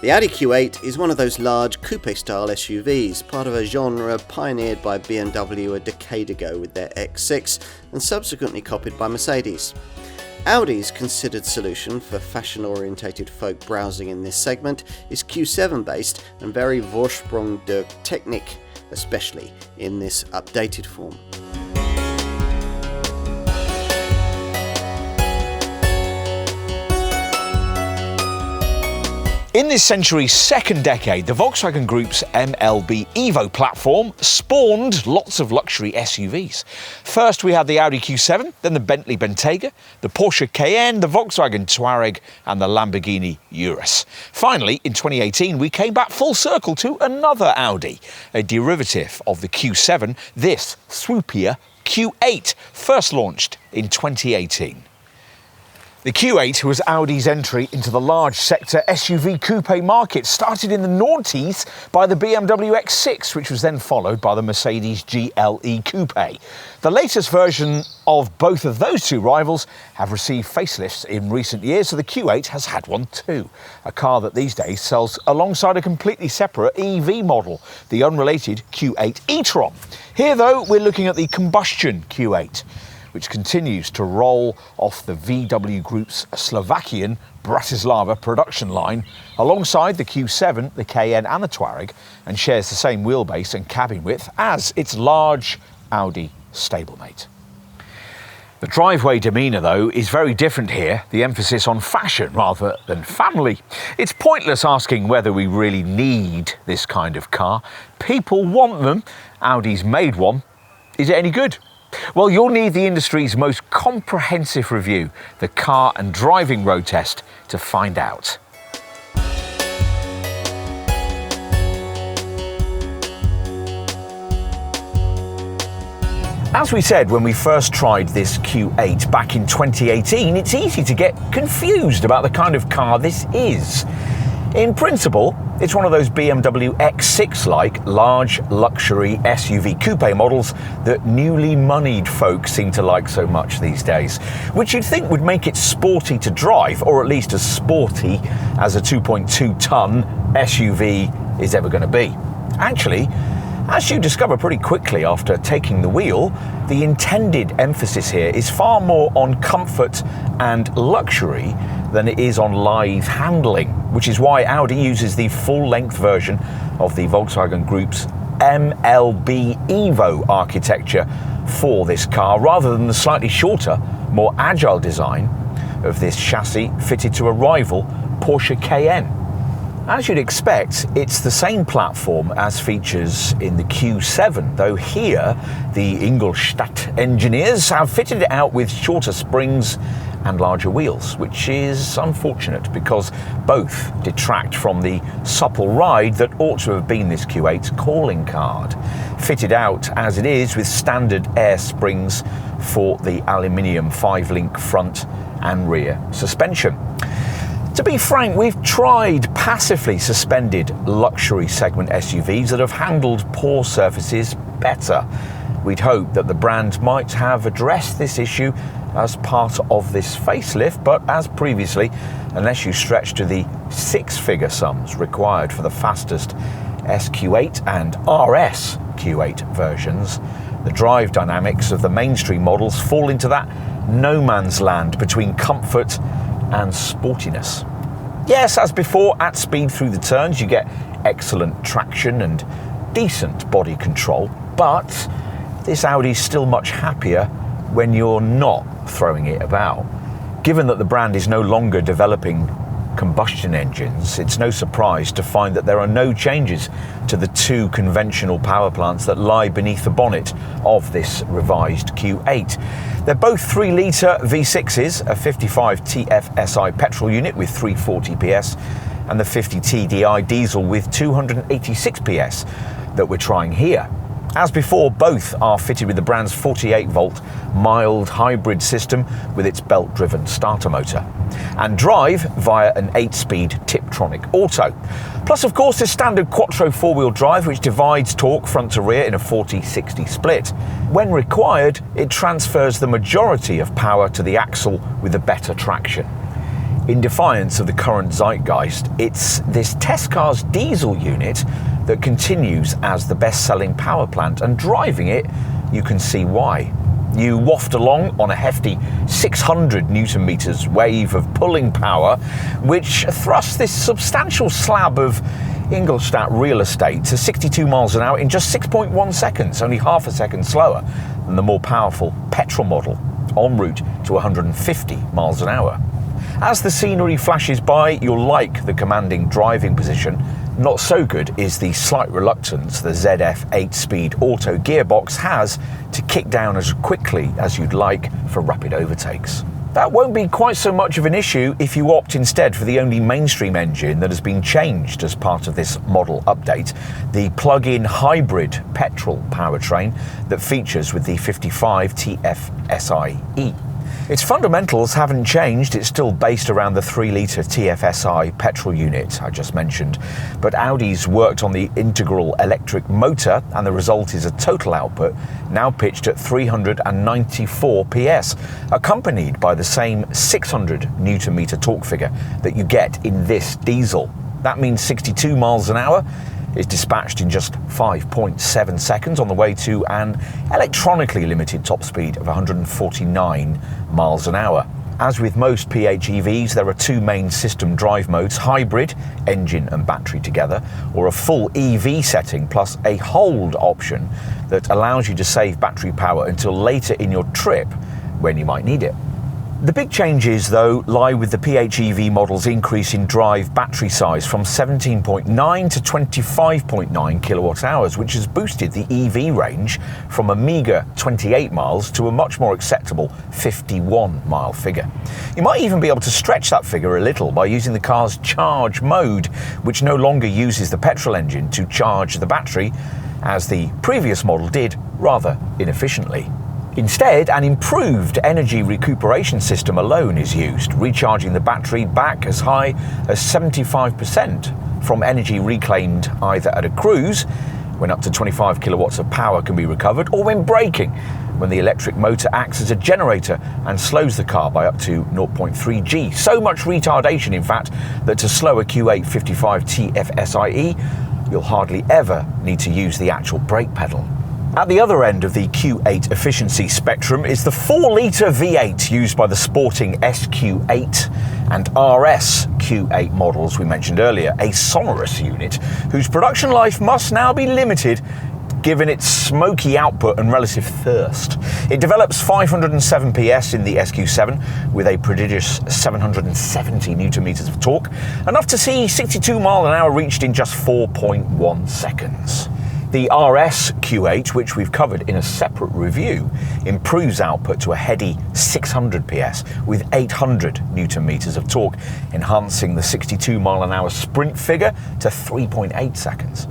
The Audi Q8 is one of those large coupe-style SUVs, part of a genre pioneered by BMW a decade ago with their X6 and subsequently copied by Mercedes. Audi's considered solution for fashion-orientated folk browsing in this segment is Q7 based and very Vorsprung durch technic, especially in this updated form. In this century's second decade, the Volkswagen Group's MLB Evo platform spawned lots of luxury SUVs. First we had the Audi Q7, then the Bentley Bentayga, the Porsche Cayenne, the Volkswagen Touareg and the Lamborghini Urus. Finally, in 2018, we came back full circle to another Audi, a derivative of the Q7, this swoopier Q8, first launched in 2018. The Q8 was Audi's entry into the large sector SUV coupe market, started in the Noughties by the BMW X6, which was then followed by the Mercedes GLE Coupe. The latest version of both of those two rivals have received facelifts in recent years, so the Q8 has had one too. A car that these days sells alongside a completely separate EV model, the unrelated Q8 e-tron. Here though, we're looking at the combustion Q8, which continues to roll off the VW Group's Slovakian Bratislava production line, alongside the Q7, the Cayenne and the Touareg, and shares the same wheelbase and cabin width as its large Audi stablemate. The driveway demeanour, though, is very different here, the emphasis on fashion rather than family. It's pointless asking whether we really need this kind of car. People want them. Audi's made one. Is it any good? Well, you'll need the industry's most comprehensive review, the car and driving road test, to find out. As we said when we first tried this Q8 back in 2018, it's easy to get confused about the kind of car this is. In principle, it's one of those BMW X6-like large luxury SUV coupe models that newly moneyed folks seem to like so much these days, which you'd think would make it sporty to drive, or at least as sporty as a 2.2-ton SUV is ever going to be. Actually, as you discover pretty quickly after taking the wheel, the intended emphasis here is far more on comfort and luxury than it is on lithe handling, which is why Audi uses the full-length version of the Volkswagen Group's MLB Evo architecture for this car, rather than the slightly shorter, more agile design of this chassis fitted to a rival Porsche Cayenne. As you'd expect, it's the same platform as features in the Q7, though here the Ingolstadt engineers have fitted it out with shorter springs and larger wheels, which is unfortunate because both detract from the supple ride that ought to have been this Q8's calling card. Fitted out as it is with standard air springs for the aluminium 5-link front and rear suspension. To be frank, we've tried passively suspended luxury segment SUVs that have handled poor surfaces better. We'd hoped that the brand might have addressed this issue as part of this facelift, but as previously, unless you stretch to the six-figure sums required for the fastest SQ8 and RS Q8 versions, the drive dynamics of the mainstream models fall into that no man's land between comfort and sportiness. Yes, as before, at speed through the turns you get excellent traction and decent body control, but this Audi's still much happier when you're not throwing it about. Given that the brand is no longer developing combustion engines, it's no surprise to find that there are no changes to the two conventional power plants that lie beneath the bonnet of this revised Q8. They're both 3-litre V6s, a 55 TFSI petrol unit with 340 PS and the 50 TDI diesel with 286 PS that we're trying here. As before, both are fitted with the brand's 48-volt mild hybrid system with its belt-driven starter motor, and drive via an 8-speed Tiptronic Auto. Plus, of course, the standard Quattro 4-wheel drive, which divides torque front to rear in a 40-60 split. When required, it transfers the majority of power to the axle with a better traction. In defiance of the current zeitgeist, it's this test car's diesel unit that continues as the best-selling power plant, and driving it, you can see why. You waft along on a hefty 600 newton meters wave of pulling power, which thrusts this substantial slab of Ingolstadt real estate to 62 miles an hour in just 6.1 seconds, only half a second slower than the more powerful petrol model, en route to 150 miles an hour. As the scenery flashes by, you'll like the commanding driving position. Not so good is the slight reluctance the ZF 8-speed auto gearbox has to kick down as quickly as you'd like for rapid overtakes. That won't be quite so much of an issue if you opt instead for the only mainstream engine that has been changed as part of this model update, the plug-in hybrid petrol powertrain that features with the 55 TFSI-E. Its fundamentals haven't changed. It's still based around the 3-litre TFSI petrol unit I just mentioned, but Audi's worked on the integral electric motor, and the result is a total output now pitched at 394 PS, accompanied by the same 600 Nm torque figure that you get in this diesel. That means 62 miles an hour is dispatched in just 5.7 seconds on the way to an electronically limited top speed of 149 miles an hour. As with most PHEVs, there are two main system drive modes: hybrid, engine and battery together, or a full EV setting plus a hold option that allows you to save battery power until later in your trip when you might need it. The big changes, though, lie with the PHEV model's increase in drive battery size from 17.9 to 25.9 kilowatt hours, which has boosted the EV range from a meagre 28 miles to a much more acceptable 51 mile figure. You might even be able to stretch that figure a little by using the car's charge mode, which no longer uses the petrol engine to charge the battery, as the previous model did rather inefficiently. Instead, an improved energy recuperation system alone is used, recharging the battery back as high as 75% from energy reclaimed either at a cruise, when up to 25 kilowatts of power can be recovered, or when braking, when the electric motor acts as a generator and slows the car by up to 0.3 G. So much retardation, in fact, that to slow a Q8 55 TFSI-E, you'll hardly ever need to use the actual brake pedal. At the other end of the Q8 efficiency spectrum is the 4-litre V8 used by the sporting SQ8 and RS Q8 models we mentioned earlier, a sonorous unit whose production life must now be limited given its smoky output and relative thirst. It develops 507 PS in the SQ7 with a prodigious 770 Nm of torque, enough to see 62 mile an hour reached in just 4.1 seconds. The RS Q8, which we've covered in a separate review, improves output to a heady 600 PS with 800 Nm of torque, enhancing the 62 mile an hour sprint figure to 3.8 seconds.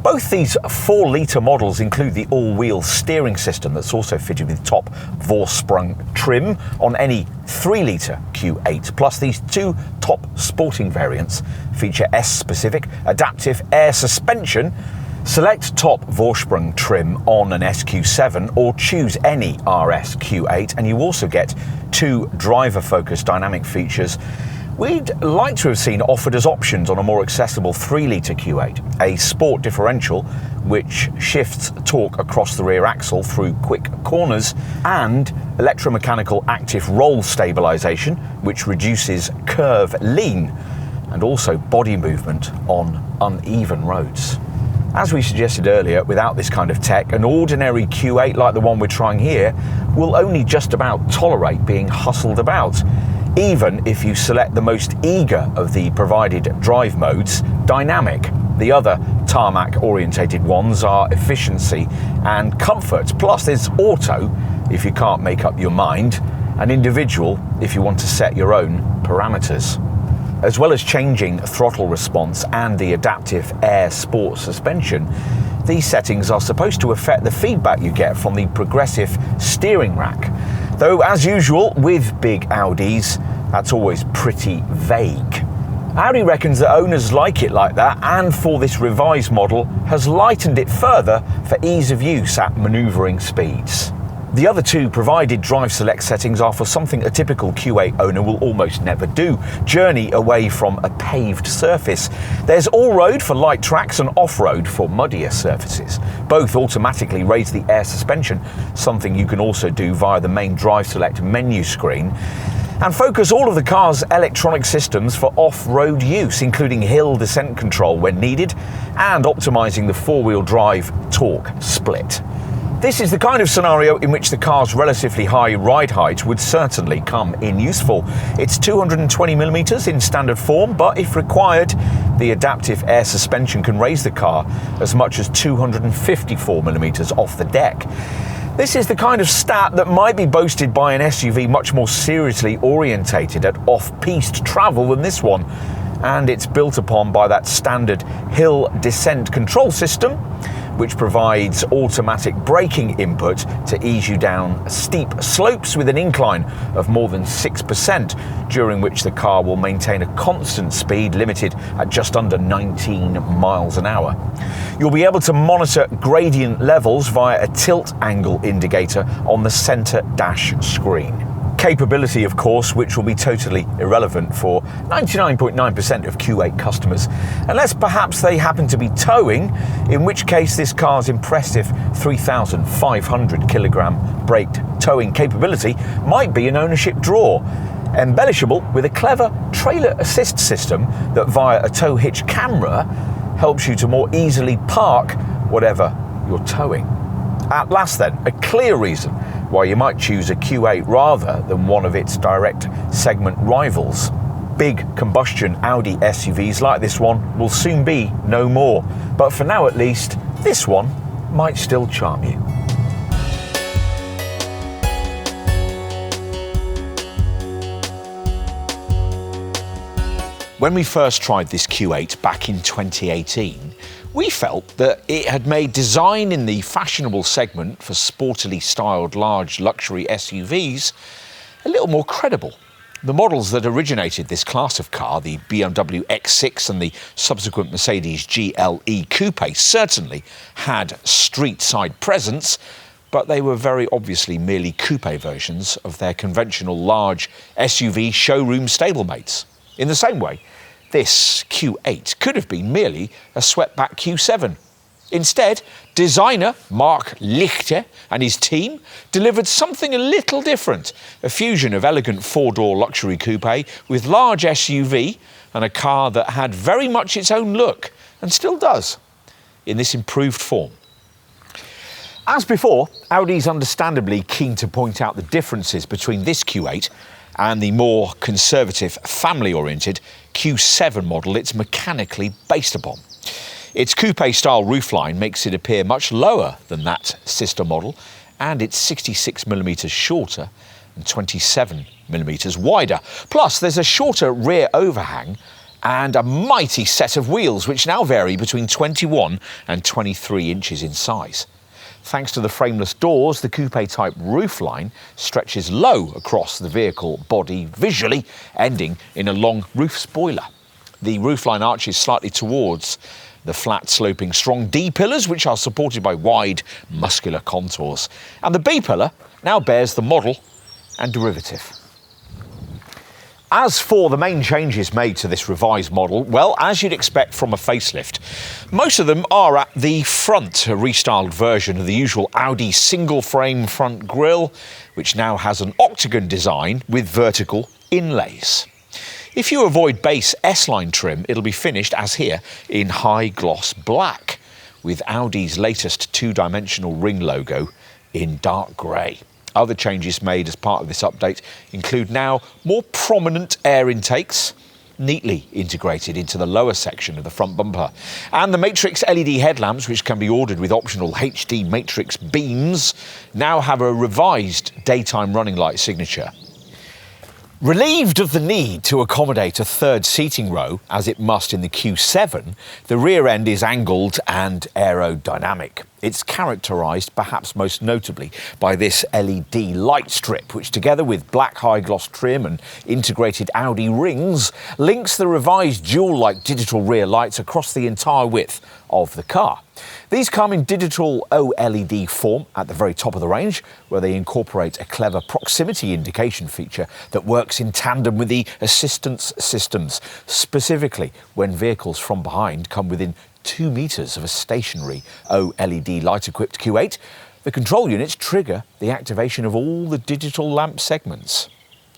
Both these 4-litre models include the all-wheel steering system that's also fitted with top Vorsprung trim on any 3-litre Q8, plus these two top sporting variants feature S-specific adaptive air suspension. Select top Vorsprung trim on an SQ7 or choose any RS Q8 and you also get two driver-focused dynamic features we'd like to have seen offered as options on a more accessible 3-litre Q8. A sport differential, which shifts torque across the rear axle through quick corners, and electromechanical active roll stabilisation, which reduces curve lean, and also body movement on uneven roads. As we suggested earlier, without this kind of tech, an ordinary Q8 like the one we're trying here will only just about tolerate being hustled about, even if you select the most eager of the provided drive modes, dynamic. The other tarmac-orientated ones are efficiency and comfort, plus there's auto if you can't make up your mind, and individual if you want to set your own parameters. As well as changing throttle response and the adaptive air sport suspension, these settings are supposed to affect the feedback you get from the progressive steering rack. Though, as usual with big Audis, that's always pretty vague. Audi reckons that owners like it like that, and for this revised model has lightened it further for ease of use at manoeuvring speeds. The other two provided drive select settings are for something a typical Q8 owner will almost never do: journey away from a paved surface. There's all-road for light tracks and off-road for muddier surfaces. Both automatically raise the air suspension, something you can also do via the main drive select menu screen, and focus all of the car's electronic systems for off-road use, including hill descent control when needed and optimising the four-wheel drive torque split. This is the kind of scenario in which the car's relatively high ride height would certainly come in useful. It's 220mm in standard form, but if required, the adaptive air suspension can raise the car as much as 254mm off the deck. This is the kind of stat that might be boasted by an SUV much more seriously orientated at off-piste travel than this one, and it's built upon by that standard hill descent control system, which provides automatic braking input to ease you down steep slopes with an incline of more than 6%, during which the car will maintain a constant speed limited at just under 19 miles an hour. You'll be able to monitor gradient levels via a tilt angle indicator on the centre dash screen. Capability, of course, which will be totally irrelevant for 99.9% of Q8 customers, unless perhaps they happen to be towing, in which case this car's impressive 3,500 kilogram braked towing capability might be an ownership draw, embellishable with a clever trailer assist system that via a tow hitch camera helps you to more easily park whatever you're towing. At last then, a clear reason why you might choose a Q8 rather than one of its direct segment rivals. Big combustion Audi SUVs like this one will soon be no more, but for now at least, this one might still charm you. When we first tried this Q8 back in 2018, we felt that it had made design in the fashionable segment for sportily styled large luxury SUVs a little more credible. The models that originated this class of car, the BMW X6 and the subsequent Mercedes GLE Coupe, certainly had street-side presence, but they were very obviously merely coupe versions of their conventional large SUV showroom stablemates. In the same way, this Q8 could have been merely a swept-back Q7. Instead, designer Mark Lichter and his team delivered something a little different, a fusion of elegant four-door luxury coupe with large SUV and a car that had very much its own look, and still does, in this improved form. As before, Audi's understandably keen to point out the differences between this Q8 and the more conservative, family-oriented Q7 model it's mechanically based upon. Its coupe-style roofline makes it appear much lower than that sister model, and it's 66mm shorter and 27mm wider. Plus, there's a shorter rear overhang and a mighty set of wheels, which now vary between 21 and 23 inches in size. Thanks to the frameless doors, the coupe-type roofline stretches low across the vehicle body, visually ending in a long roof spoiler. The roofline arches slightly towards the flat sloping strong D pillars, which are supported by wide muscular contours. And the B pillar now bears the model and derivative. As for the main changes made to this revised model, well, as you'd expect from a facelift, most of them are at the front, a restyled version of the usual Audi single-frame front grille, which now has an octagon design with vertical inlays. If you avoid base S-line trim, it'll be finished, as here, in high-gloss black, with Audi's latest two-dimensional ring logo in dark grey. Other changes made as part of this update include now more prominent air intakes, neatly integrated into the lower section of the front bumper, and the Matrix LED headlamps, which can be ordered with optional HD Matrix beams, now have a revised daytime running light signature. Relieved of the need to accommodate a third seating row, as it must in the Q7, the rear end is angled and aerodynamic. It's characterised perhaps most notably by this LED light strip, which together with black high-gloss trim and integrated Audi rings, links the revised jewel-like digital rear lights across the entire width of the car. These come in digital OLED form at the very top of the range, where they incorporate a clever proximity indication feature that works in tandem with the assistance systems, specifically when vehicles from behind come within 2 metres of a stationary OLED light-equipped Q8. The control units trigger the activation of all the digital lamp segments.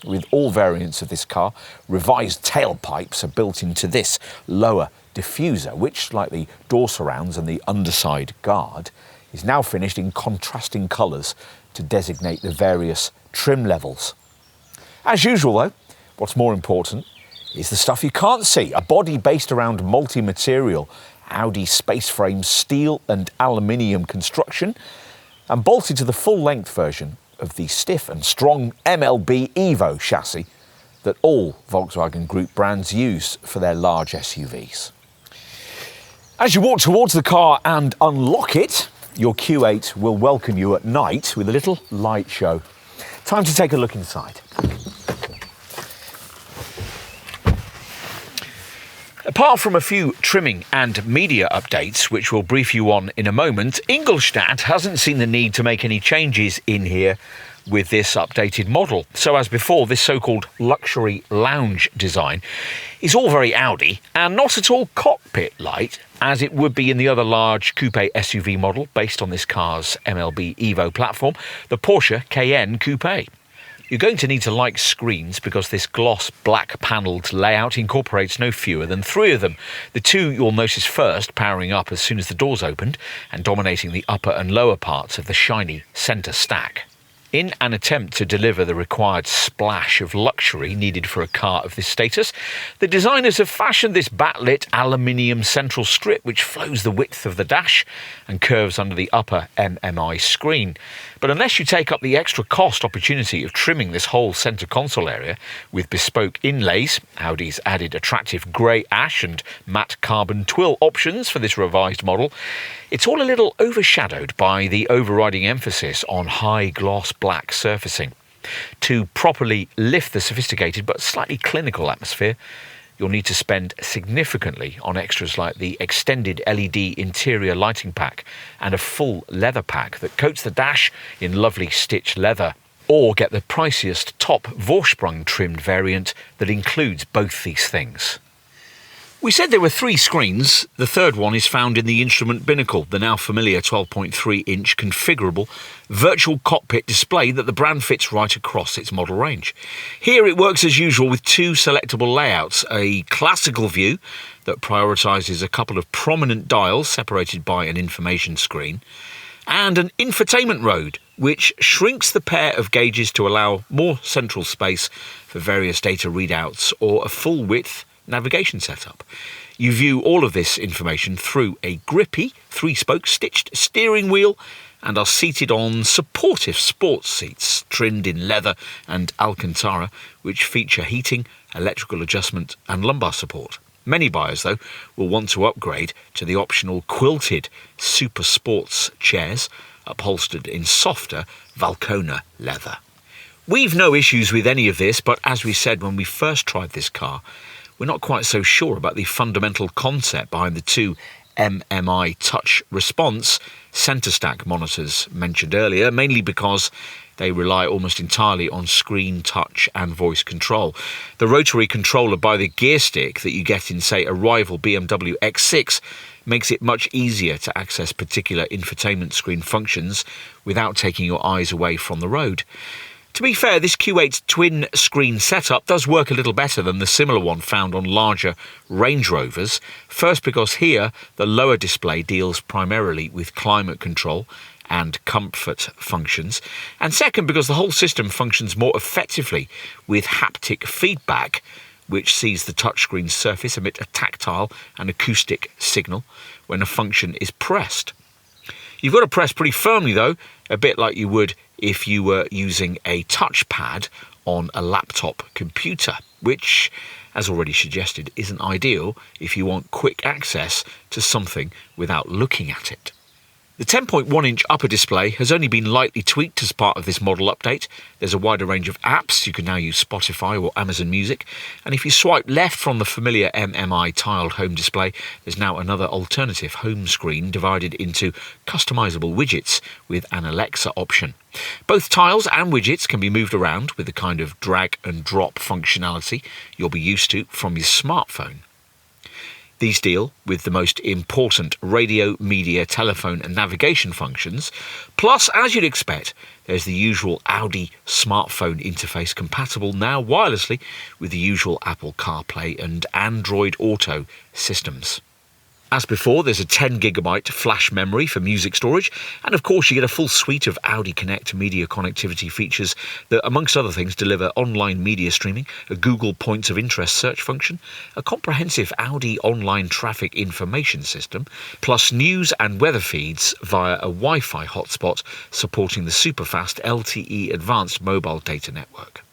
With all variants of this car, revised tailpipes are built into this lower diffuser, which, like the door surrounds and the underside guard, is now finished in contrasting colours to designate the various trim levels. As usual though, what's more important is the stuff you can't see, a body based around multi-material Audi space frame steel and aluminium construction, and bolted to the full-length version of the stiff and strong MLB Evo chassis that all Volkswagen Group brands use for their large SUVs. As you walk towards the car and unlock it, your Q8 will welcome you at night with a little light show. Time to take a look inside. Apart from a few trimming and media updates, which we'll brief you on in a moment, Ingolstadt hasn't seen the need to make any changes in here with this updated model. So as before, this so-called luxury lounge design is all very Audi and not at all cockpit-light, as it would be in the other large coupe SUV model based on this car's MLB Evo platform, the Porsche Cayenne Coupe. You're going to need to like screens because this gloss black panelled layout incorporates no fewer than 3 of them. The 2 you'll notice first powering up as soon as the doors opened and dominating the upper and lower parts of the shiny centre stack. In an attempt to deliver the required splash of luxury needed for a car of this status, the designers have fashioned this backlit aluminium central strip which flows the width of the dash and curves under the upper MMI screen. But unless you take up the extra cost opportunity of trimming this whole centre console area with bespoke inlays, Audi's added attractive grey ash and matte carbon twill options for this revised model, it's all a little overshadowed by the overriding emphasis on high gloss black surfacing. To properly lift the sophisticated but slightly clinical atmosphere, you'll need to spend significantly on extras like the extended LED interior lighting pack and a full leather pack that coats the dash in lovely stitched leather, or get the priciest top Vorsprung trimmed variant that includes both these things. We said there were 3 screens. The third one is found in the instrument binnacle, the now familiar 12.3-inch configurable virtual cockpit display that the brand fits right across its model range. Here it works as usual with 2 selectable layouts, a classical view that prioritises a couple of prominent dials separated by an information screen, and an infotainment mode which shrinks the pair of gauges to allow more central space for various data readouts or a full-width navigation setup. You view all of this information through a grippy 3-spoke stitched steering wheel and are seated on supportive sports seats trimmed in leather and Alcantara, which feature heating, electrical adjustment and lumbar support. Many buyers, though, will want to upgrade to the optional quilted Super Sports chairs upholstered in softer Valcona leather. We've no issues with any of this, but as we said when we first tried this car, we're not quite so sure about the fundamental concept behind the 2 MMI touch response centre stack monitors mentioned earlier, mainly because they rely almost entirely on screen touch and voice control. The rotary controller by the gear stick that you get in, say, a rival BMW X6 makes it much easier to access particular infotainment screen functions without taking your eyes away from the road. To be fair, this Q8's twin-screen setup does work a little better than the similar one found on larger Range Rovers. First, because here the lower display deals primarily with climate control and comfort functions, and second, because the whole system functions more effectively with haptic feedback, which sees the touchscreen surface emit a tactile and acoustic signal when a function is pressed. You've got to press pretty firmly though, a bit like you would if you were using a touchpad on a laptop computer, which, as already suggested, isn't ideal if you want quick access to something without looking at it. The 10.1-inch upper display has only been lightly tweaked as part of this model update. There's a wider range of apps. You can now use Spotify or Amazon Music. And if you swipe left from the familiar MMI tiled home display, there's now another alternative home screen divided into customizable widgets with an Alexa option. Both tiles and widgets can be moved around with the kind of drag and drop functionality you'll be used to from your smartphone. These deal with the most important radio, media, telephone and navigation functions. Plus, as you'd expect, there's the usual Audi smartphone interface compatible now wirelessly with the usual Apple CarPlay and Android Auto systems. As before, there's a 10GB flash memory for music storage, and of course you get a full suite of Audi Connect media connectivity features that, amongst other things, deliver online media streaming, a Google Points of Interest search function, a comprehensive Audi online traffic information system, plus news and weather feeds via a Wi-Fi hotspot supporting the superfast LTE Advanced Mobile Data Network.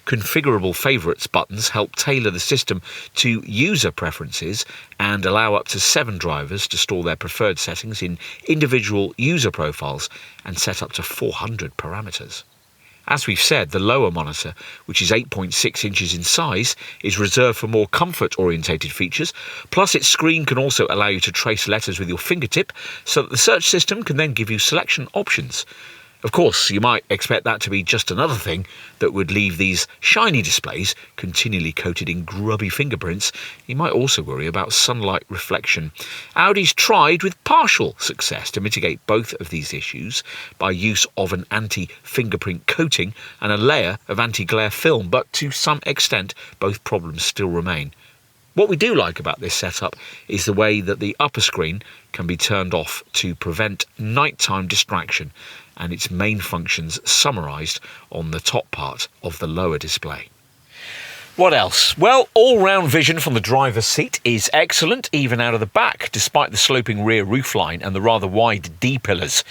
Configurable favourites buttons help tailor the system to user preferences and allow up to 7 drivers to store their preferred settings in individual user profiles and set up to 400 parameters. As we've said, the lower monitor, which is 8.6 inches in size, is reserved for more comfort-orientated features, plus its screen can also allow you to trace letters with your fingertip so that the search system can then give you selection options. Of course, you might expect that to be just another thing that would leave these shiny displays continually coated in grubby fingerprints. You might also worry about sunlight reflection. Audi's tried with partial success to mitigate both of these issues by use of an anti-fingerprint coating and a layer of anti-glare film, but to some extent both problems still remain. What we do like about this setup is the way that the upper screen can be turned off to prevent nighttime distraction, and its main functions summarised on the top part of the lower display. What else? Well, all-round vision from the driver's seat is excellent, even out of the back, despite the sloping rear roofline and the rather wide D-pillars.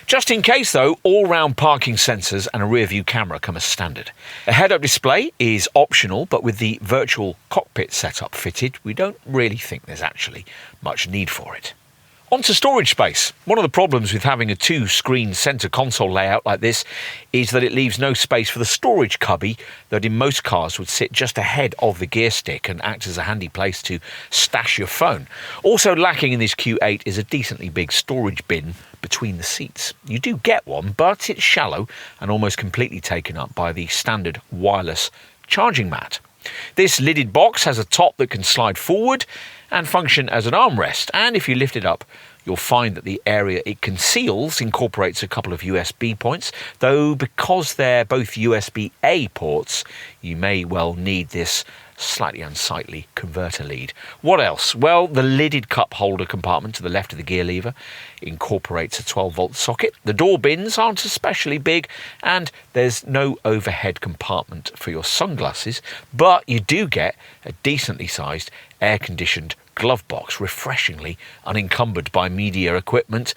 Just in case, though, all-round parking sensors and a rear-view camera come as standard. A head-up display is optional, but with the virtual cockpit setup fitted, we don't really think there's actually much need for it. On to storage space. One of the problems with having a 2-screen centre console layout like this is that it leaves no space for the storage cubby that in most cars would sit just ahead of the gear stick and act as a handy place to stash your phone. Also lacking in this Q8 is a decently big storage bin between the seats. You do get one, but it's shallow and almost completely taken up by the standard wireless charging mat. This lidded box has a top that can slide forward and function as an armrest, and if you lift it up, you'll find that the area it conceals incorporates a couple of USB points, though because they're both USB-A ports, you may well need this slightly unsightly converter lead. What else? Well, the lidded cup holder compartment to the left of the gear lever incorporates a 12-volt socket. The door bins aren't especially big, and there's no overhead compartment for your sunglasses, but you do get a decently sized air-conditioned glove box, refreshingly unencumbered by media equipment,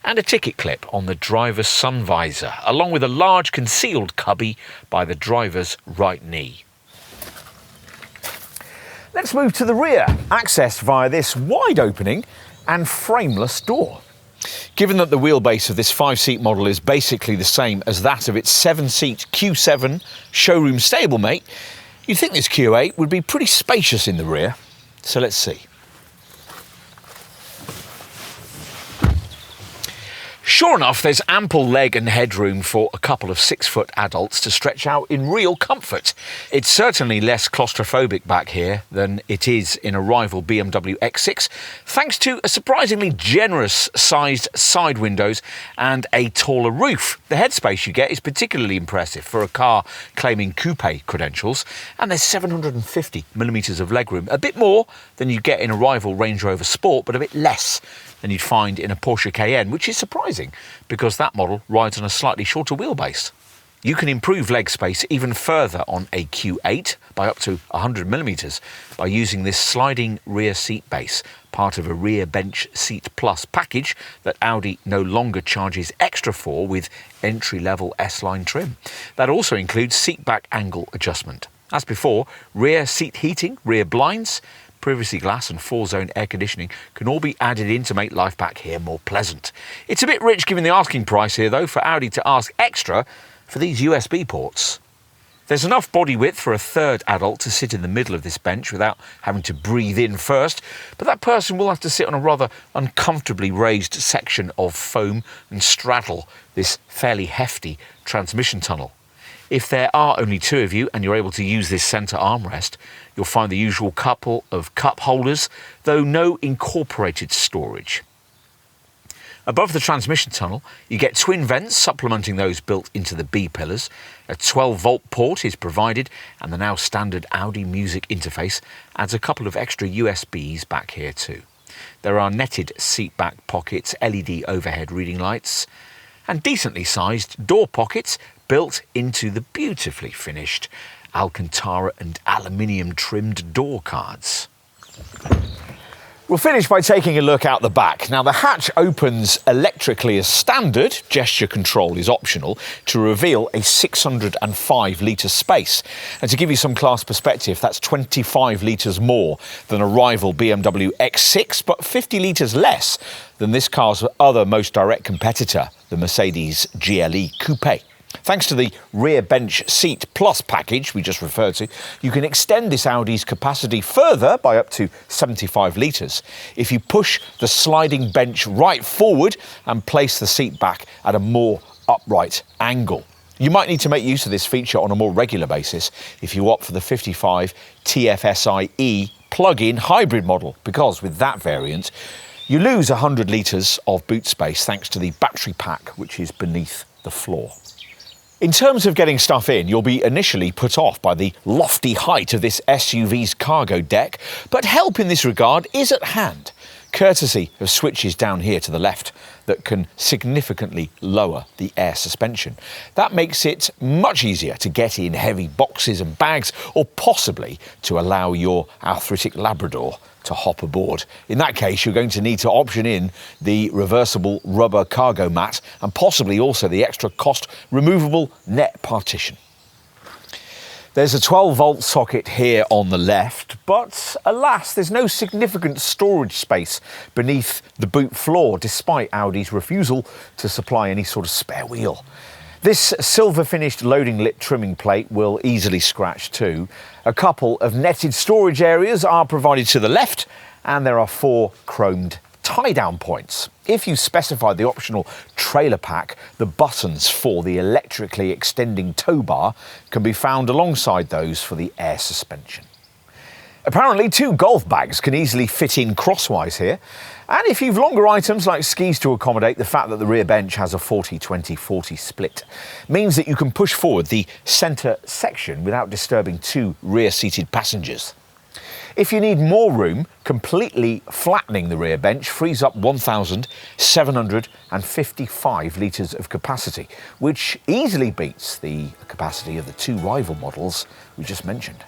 and a ticket clip on the driver's sun visor, along with a large concealed cubby by the driver's right knee. Let's move to the rear, accessed via this wide opening and frameless door. Given that the wheelbase of this 5-seat model is basically the same as that of its 7-seat Q7 showroom stablemate, you'd think this Q8 would be pretty spacious in the rear. So let's see. Sure enough, there's ample leg and headroom for a couple of 6-foot adults to stretch out in real comfort. It's certainly less claustrophobic back here than it is in a rival BMW X6, thanks to a surprisingly generous sized side windows and a taller roof. The headspace you get is particularly impressive for a car claiming coupe credentials, and there's 750mm of legroom, a bit more than you get in a rival Range Rover Sport, but a bit less than you'd find in a Porsche Cayenne, which is surprising because that model rides on a slightly shorter wheelbase. You can improve leg space even further on a Q8 by up to 100mm by using this sliding rear seat base, part of a rear bench seat plus package that Audi no longer charges extra for with entry-level S-Line trim. That also includes seat back angle adjustment. As before, rear seat heating, rear blinds, privacy glass and 4-zone air conditioning can all be added in to make life back here more pleasant. It's a bit rich given the asking price here though for Audi to ask extra for these USB ports. There's enough body width for a third adult to sit in the middle of this bench without having to breathe in first, but that person will have to sit on a rather uncomfortably raised section of foam and straddle this fairly hefty transmission tunnel. If there are only 2 of you and you're able to use this centre armrest, you'll find the usual couple of cup holders, though no incorporated storage. Above the transmission tunnel, you get twin vents supplementing those built into the B-pillars. A 12-volt port is provided, and the now standard Audi music interface adds a couple of extra USBs back here too. There are netted seat back pockets, LED overhead reading lights, and decently sized door pockets built into the beautifully finished Alcantara and aluminium trimmed door cards. We'll finish by taking a look out the back. Now, the hatch opens electrically as standard, gesture control is optional, to reveal a 605 litre space. And to give you some class perspective, that's 25 litres more than a rival BMW X6, but 50 litres less than this car's other most direct competitor, the Mercedes GLE Coupe. Thanks to the rear bench seat plus package we just referred to, you can extend this Audi's capacity further by up to 75 litres if you push the sliding bench right forward and place the seat back at a more upright angle. You might need to make use of this feature on a more regular basis if you opt for the 55 TFSI-E plug-in hybrid model, because with that variant, you lose 100 litres of boot space thanks to the battery pack which is beneath the floor. In terms of getting stuff in, you'll be initially put off by the lofty height of this SUV's cargo deck, but help in this regard is at hand, courtesy of switches down here to the left that can significantly lower the air suspension. That makes it much easier to get in heavy boxes and bags, or possibly to allow your arthritic Labrador to hop aboard. In that case, you're going to need to option in the reversible rubber cargo mat and possibly also the extra cost removable net partition. There's a 12-volt socket here on the left, but alas, there's no significant storage space beneath the boot floor, despite Audi's refusal to supply any sort of spare wheel. This silver-finished loading lip trimming plate will easily scratch too. A couple of netted storage areas are provided to the left, and there are 4 chromed tie-down points. If you specify the optional trailer pack, the buttons for the electrically extending tow bar can be found alongside those for the air suspension. Apparently 2 golf bags can easily fit in crosswise here, and if you've longer items like skis to accommodate, the fact that the rear bench has a 40-20-40 split means that you can push forward the centre section without disturbing 2 rear-seated passengers. If you need more room, completely flattening the rear bench frees up 1,755 litres of capacity, which easily beats the capacity of the 2 rival models we just mentioned.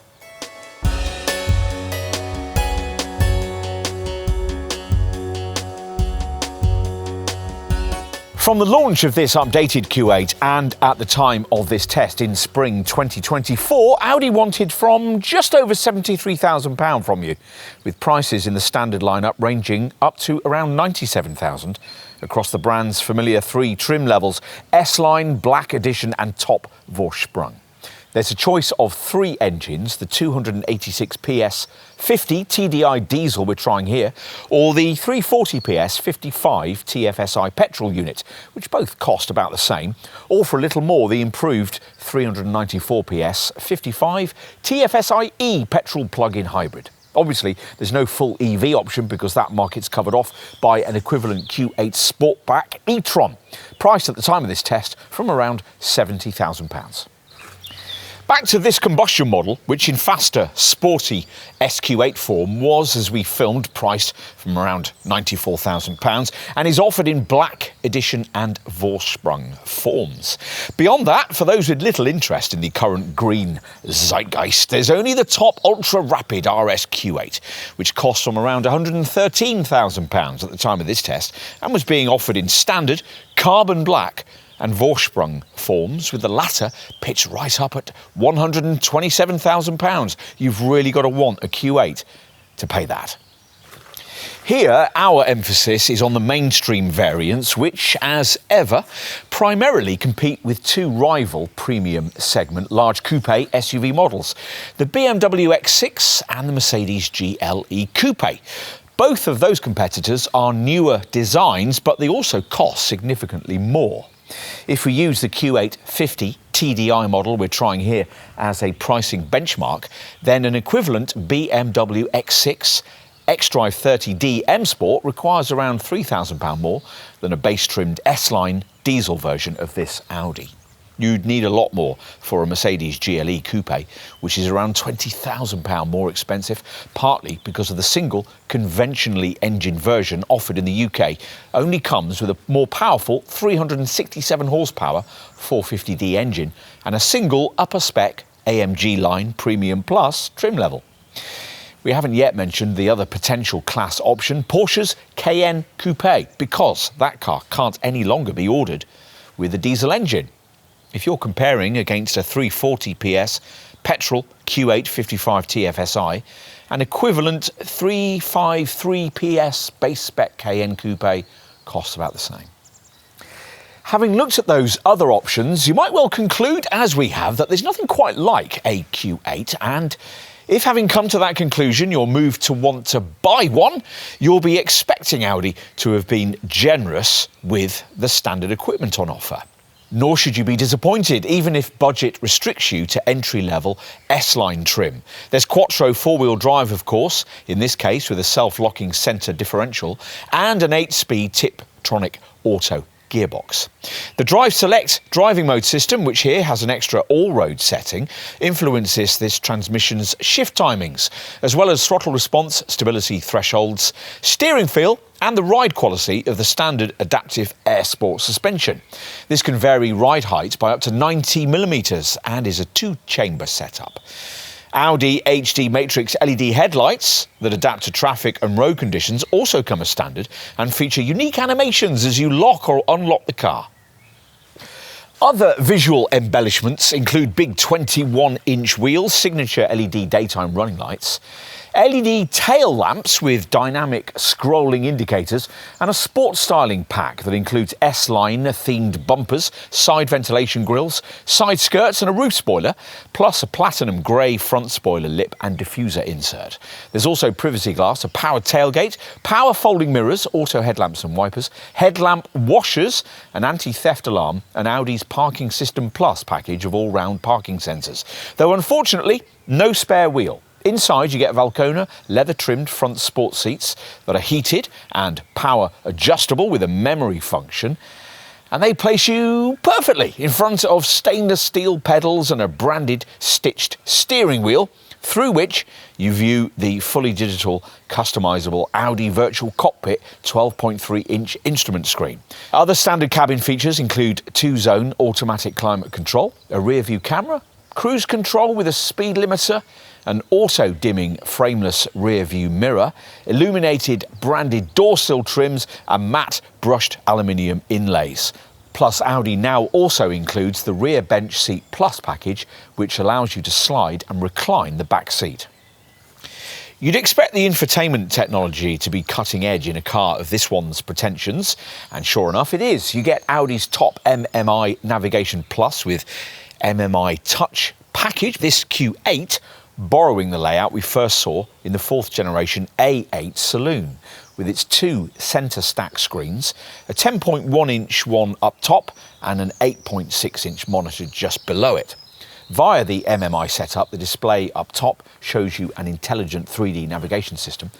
From the launch of this updated Q8 and at the time of this test in spring 2024, Audi wanted from just over £73,000 from you, with prices in the standard lineup ranging up to around £97,000 across the brand's familiar 3 trim levels: S-Line, Black Edition and Top Vorsprung. There's a choice of 3 engines, the 286 PS 50 TDI diesel we're trying here, or the 340 PS 55 TFSI petrol unit, which both cost about the same, or for a little more, the improved 394 PS 55 TFSI E petrol plug-in hybrid. Obviously, there's no full EV option because that market's covered off by an equivalent Q8 Sportback e-tron, priced at the time of this test from around £70,000. Back to this combustion model, which in faster, sporty SQ8 form was, as we filmed, priced from around £94,000 and is offered in Black Edition and Vorsprung forms. Beyond that, for those with little interest in the current green zeitgeist, there's only the top ultra-rapid RS Q8, which costs from around £113,000 at the time of this test and was being offered in standard, carbon black and Vorsprung forms, with the latter pitched right up at £127,000. You've really got to want a Q8 to pay that. Here, our emphasis is on the mainstream variants, which, as ever, primarily compete with two rival premium segment large coupe SUV models, the BMW X6 and the Mercedes GLE Coupe. Both of those competitors are newer designs, but they also cost significantly more. If we use the Q8 50 TDI model we're trying here as a pricing benchmark, then an equivalent BMW X6 xDrive 30D M Sport requires around £3,000 more than a base-trimmed S-Line diesel version of this Audi. You'd need a lot more for a Mercedes GLE Coupe, which is around £20,000 more expensive, partly because of the single conventionally engined version offered in the UK only comes with a more powerful 367 horsepower 450D engine and a single upper-spec AMG line Premium Plus trim level. We haven't yet mentioned the other potential class option, Porsche's Cayenne Coupe, because that car can't any longer be ordered with a diesel engine. If you're comparing against a 340 PS petrol Q8 55 TFSI, an equivalent 353 PS base spec Cayenne Coupe costs about the same. Having looked at those other options, you might well conclude, as we have, that there's nothing quite like a Q8, and if having come to that conclusion you're moved to want to buy one, you'll be expecting Audi to have been generous with the standard equipment on offer. Nor should you be disappointed, even if budget restricts you to entry-level S-Line trim. There's Quattro four-wheel drive, of course, in this case with a self-locking centre differential, and an 8-speed Tiptronic auto gearbox. The Drive Select driving mode system, which here has an extra all-road setting, influences this transmission's shift timings, as well as throttle response, stability thresholds, steering feel, and the ride quality of the standard adaptive Air Sport suspension. This can vary ride height by up to 90mm and is a two-chamber setup. Audi HD Matrix LED headlights that adapt to traffic and road conditions also come as standard and feature unique animations as you lock or unlock the car. Other visual embellishments include big 21-inch wheels, signature LED daytime running lights, LED tail lamps with dynamic scrolling indicators, and a sports styling pack that includes S-Line themed bumpers, side ventilation grills, side skirts and a roof spoiler, plus a platinum grey front spoiler lip and diffuser insert. There's also privacy glass, a powered tailgate, power folding mirrors, auto headlamps and wipers, headlamp washers, an anti-theft alarm, and Audi's Parking System Plus package of all-round parking sensors. Though unfortunately, no spare wheel. Inside you get Valcona leather-trimmed front sports seats that are heated and power adjustable with a memory function. And they place you perfectly in front of stainless steel pedals and a branded stitched steering wheel, through which you view the fully digital customisable Audi Virtual Cockpit 12.3-inch instrument screen. Other standard cabin features include 2-zone automatic climate control, a rear-view camera, cruise control with a speed limiter, an auto-dimming frameless rear-view mirror, illuminated branded door sill trims and matte brushed aluminium inlays. Plus, Audi now also includes the Rear Bench Seat Plus package, which allows you to slide and recline the back seat. You'd expect the infotainment technology to be cutting edge in a car of this one's pretensions, and sure enough it is. You get Audi's top MMI Navigation Plus with MMI Touch package, this Q8 borrowing the layout we first saw in the 4th generation A8 Saloon, with its two centre stack screens, a 10.1-inch one up top and an 8.6-inch monitor just below it. Via the MMI setup, the display up top shows you an intelligent 3D navigation system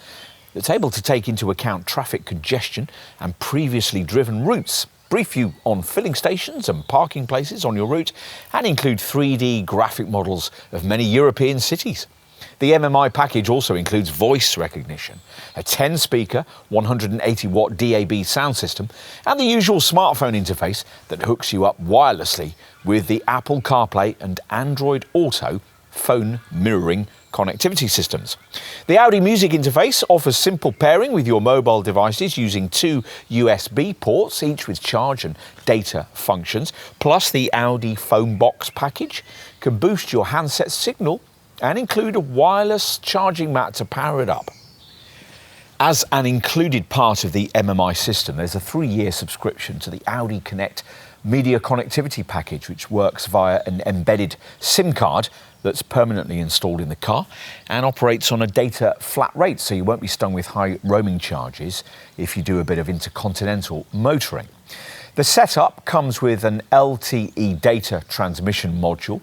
that's able to take into account traffic congestion and previously driven routes, brief you on filling stations and parking places on your route, and include 3D graphic models of many European cities. The MMI package also includes voice recognition, a 10-speaker, 180-watt DAB sound system, and the usual smartphone interface that hooks you up wirelessly with the Apple CarPlay and Android Auto phone mirroring connectivity systems. The Audi Music interface offers simple pairing with your mobile devices using two USB ports, each with charge and data functions, plus the Audi Phone Box package can boost your handset signal and include a wireless charging mat to power it up. As an included part of the MMI system, there's a 3-year subscription to the Audi Connect media connectivity package, which works via an embedded SIM card that's permanently installed in the car and operates on a data flat rate, so you won't be stung with high roaming charges if you do a bit of intercontinental motoring. The setup comes with an LTE data transmission module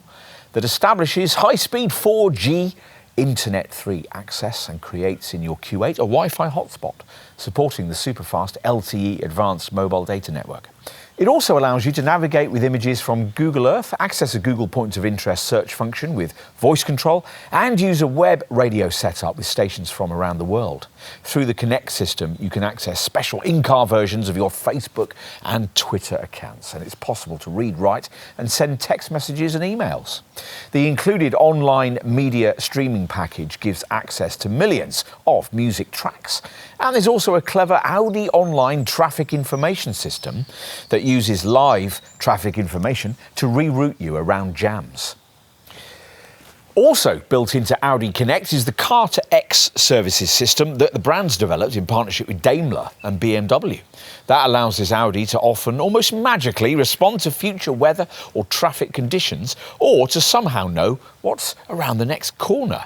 that establishes high-speed 4G Internet 3 access and creates in your Q8 a Wi-Fi hotspot supporting the super-fast LTE advanced mobile data network. It also allows you to navigate with images from Google Earth, access a Google Points of Interest search function with voice control, and use a web radio setup with stations from around the world. Through the Connect system, you can access special in-car versions of your Facebook and Twitter accounts, and it's possible to read, write, and send text messages and emails. The included online media streaming package gives access to millions of music tracks. And there's also a clever Audi online traffic information system that uses live traffic information to reroute you around jams. Also built into Audi Connect is the Car2X services system that the brand's developed in partnership with Daimler and BMW. That allows this Audi to often almost magically respond to future weather or traffic conditions, or to somehow know what's around the next corner.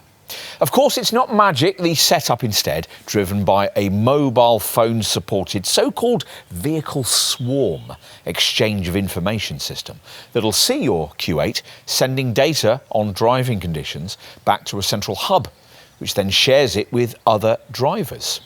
Of course, it's not magic. The setup instead driven by a mobile phone supported so-called vehicle swarm exchange of information system that'll see your Q8 sending data on driving conditions back to a central hub, which then shares it with other drivers.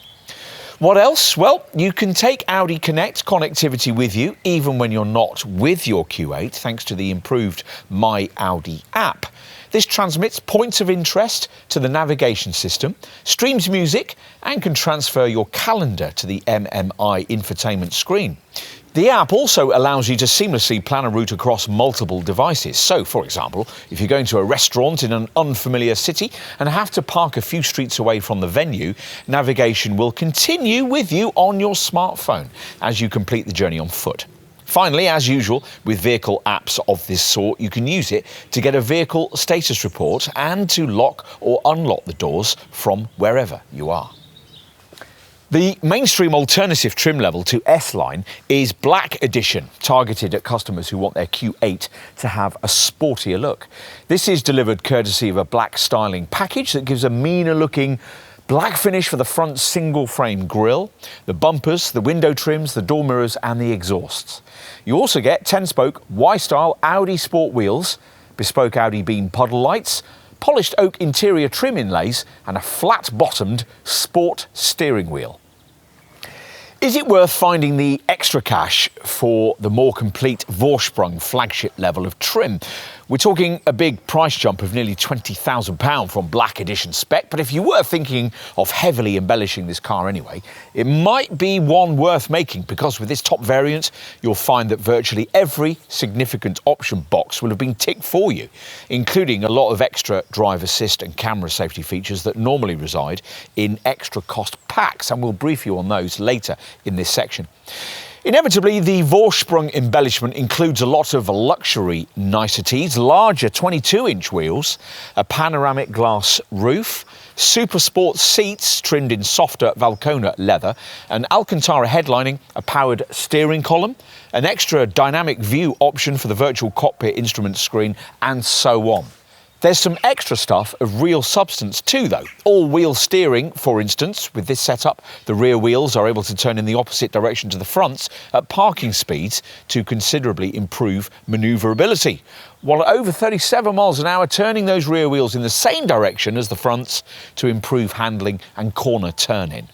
What else? Well, you can take Audi Connect connectivity with you even when you're not with your Q8 thanks to the improved My Audi app. This transmits points of interest to the navigation system, streams music, and can transfer your calendar to the MMI infotainment screen. The app also allows you to seamlessly plan a route across multiple devices. So, for example, if you're going to a restaurant in an unfamiliar city and have to park a few streets away from the venue, navigation will continue with you on your smartphone as you complete the journey on foot. Finally, as usual, with vehicle apps of this sort, you can use it to get a vehicle status report and to lock or unlock the doors from wherever you are. The mainstream alternative trim level to S-Line is Black Edition, targeted at customers who want their Q8 to have a sportier look. This is delivered courtesy of a black styling package that gives a meaner looking black finish for the front single-frame grille, the bumpers, the window trims, the door mirrors and the exhausts. You also get 10-spoke Y-style Audi sport wheels, bespoke Audi beam puddle lights, polished oak interior trim inlays and a flat-bottomed sport steering wheel. Is it worth finding the extra cash for the more complete Vorsprung flagship level of trim? We're talking a big price jump of nearly £20,000 from Black Edition spec, but if you were thinking of heavily embellishing this car anyway, it might be one worth making, because with this top variant, you'll find that virtually every significant option box will have been ticked for you, including a lot of extra drive assist and camera safety features that normally reside in extra cost packs, and we'll brief you on those later in this section. Inevitably, the Vorsprung embellishment includes a lot of luxury niceties: larger 22-inch wheels, a panoramic glass roof, super sport seats trimmed in softer Valcona leather, an Alcantara headlining, a powered steering column, an extra dynamic view option for the virtual cockpit instrument screen, and so on. There's some extra stuff of real substance too, though. All-wheel steering, for instance. With this setup, the rear wheels are able to turn in the opposite direction to the fronts at parking speeds to considerably improve manoeuvrability, while at over 37 miles an hour, turning those rear wheels in the same direction as the fronts to improve handling and corner turn-in.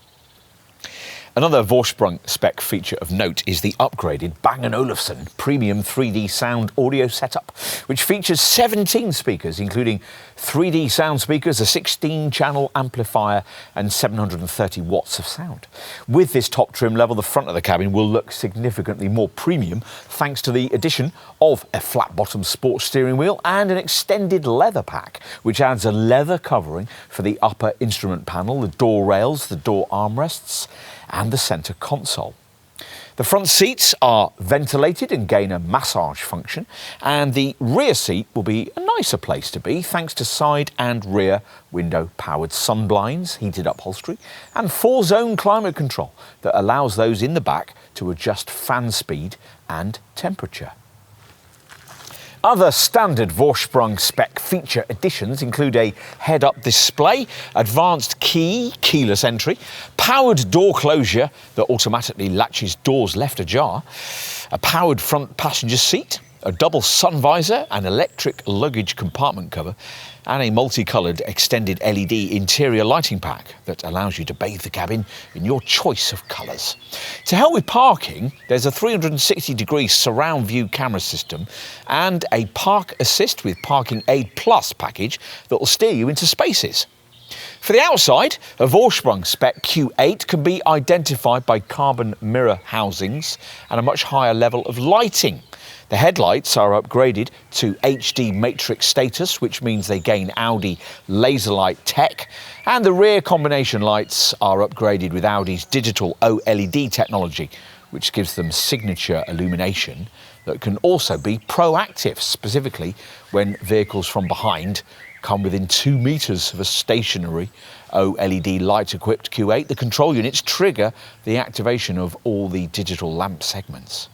Another Vorsprung spec feature of note is the upgraded Bang & Olufsen premium 3D sound audio setup, which features 17 speakers, including 3D sound speakers, a 16-channel amplifier and 730 watts of sound. With this top trim level, the front of the cabin will look significantly more premium thanks to the addition of a flat-bottom sports steering wheel and an extended leather pack, which adds a leather covering for the upper instrument panel, the door rails, the door armrests, and the centre console. The front seats are ventilated and gain a massage function, and the rear seat will be a nicer place to be thanks to side and rear window powered sunblinds, heated upholstery, and 4-zone climate control that allows those in the back to adjust fan speed and temperature. Other standard Vorsprung spec feature additions include a head-up display, advanced keyless entry, powered door closure that automatically latches doors left ajar, a powered front passenger seat, a double sun visor, an electric luggage compartment cover, and a multicoloured extended LED interior lighting pack that allows you to bathe the cabin in your choice of colours. To help with parking, there's a 360-degree surround view camera system and a Park Assist with Parking Aid Plus package that will steer you into spaces. For the outside, a Vorsprung spec Q8 can be identified by carbon mirror housings and a much higher level of lighting. The headlights are upgraded to HD matrix status, which means they gain Audi laser light tech, and the rear combination lights are upgraded with Audi's digital OLED technology, which gives them signature illumination that can also be proactive, specifically when vehicles from behind come within 2 metres of a stationary OLED light-equipped Q8. The control units trigger the activation of all the digital lamp segments.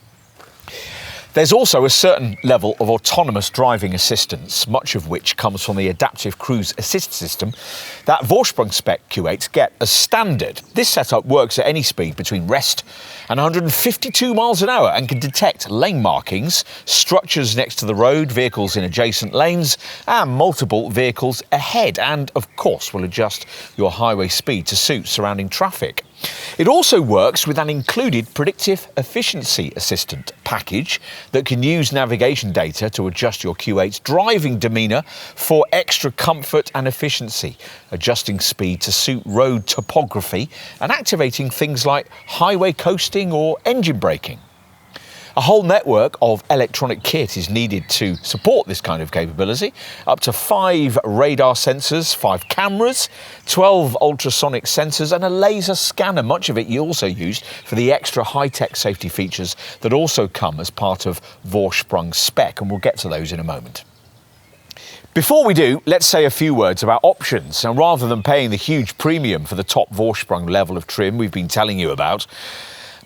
There's also a certain level of autonomous driving assistance, much of which comes from the adaptive cruise assist system that Vorsprung spec Q8s get as standard. This setup works at any speed between rest and 152 miles an hour and can detect lane markings, structures next to the road, vehicles in adjacent lanes, and multiple vehicles ahead, and of course will adjust your highway speed to suit surrounding traffic. It also works with an included predictive efficiency assistant package that can use navigation data to adjust your Q8's driving demeanour for extra comfort and efficiency, adjusting speed to suit road topography and activating things like highway coasting or engine braking. A whole network of electronic kit is needed to support this kind of capability. Up to 5 radar sensors, 5 cameras, 12 ultrasonic sensors and a laser scanner, much of it you also used for the extra high-tech safety features that also come as part of Vorsprung spec, and we'll get to those in a moment. Before we do, let's say a few words about options. Now, rather than paying the huge premium for the top Vorsprung level of trim we've been telling you about,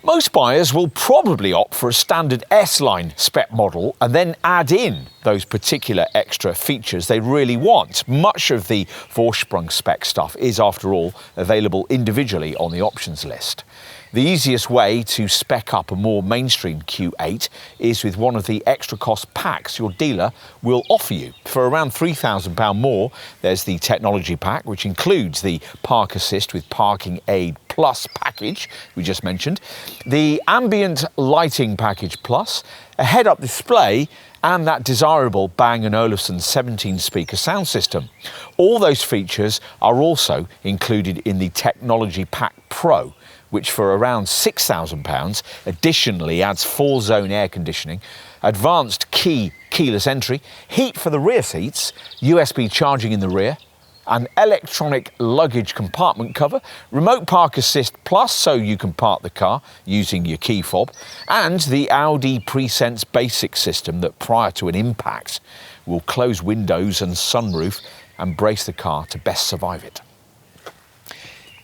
most buyers will probably opt for a standard S-line spec model and then add in those particular extra features they really want. Much of the Vorsprung spec stuff is, after all, available individually on the options list. The easiest way to spec up a more mainstream Q8 is with one of the extra cost packs your dealer will offer you. For around £3,000 more, there's the technology pack, which includes the Park Assist with Parking Aid Plus package we just mentioned, the Ambient Lighting Package Plus, a head-up display, and that desirable Bang & Olufsen 17-speaker sound system. All those features are also included in the Technology Pack Pro, which for around £6,000 additionally adds 4-zone air conditioning, advanced keyless entry, heat for the rear seats, USB charging in the rear, an electronic luggage compartment cover, remote park assist plus so you can park the car using your key fob, and the Audi Presense basic system that prior to an impact will close windows and sunroof and brace the car to best survive it.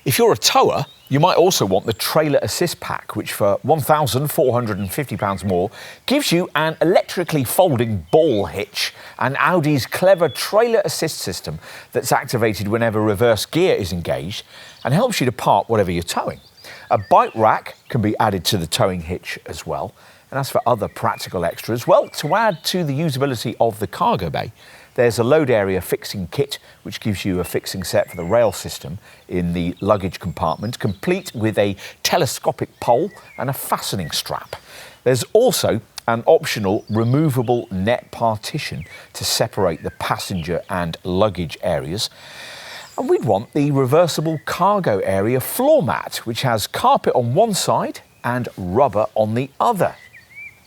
If you're a tower, you might also want the Trailer Assist Pack, which for £1,450 more gives you an electrically folding ball hitch and Audi's clever Trailer Assist system that's activated whenever reverse gear is engaged and helps you to park whatever you're towing. A bike rack can be added to the towing hitch as well. And as for other practical extras, well, to add to the usability of the cargo bay, there's a load area fixing kit, which gives you a fixing set for the rail system in the luggage compartment, complete with a telescopic pole and a fastening strap. There's also an optional removable net partition to separate the passenger and luggage areas. And we'd want the reversible cargo area floor mat, which has carpet on one side and rubber on the other.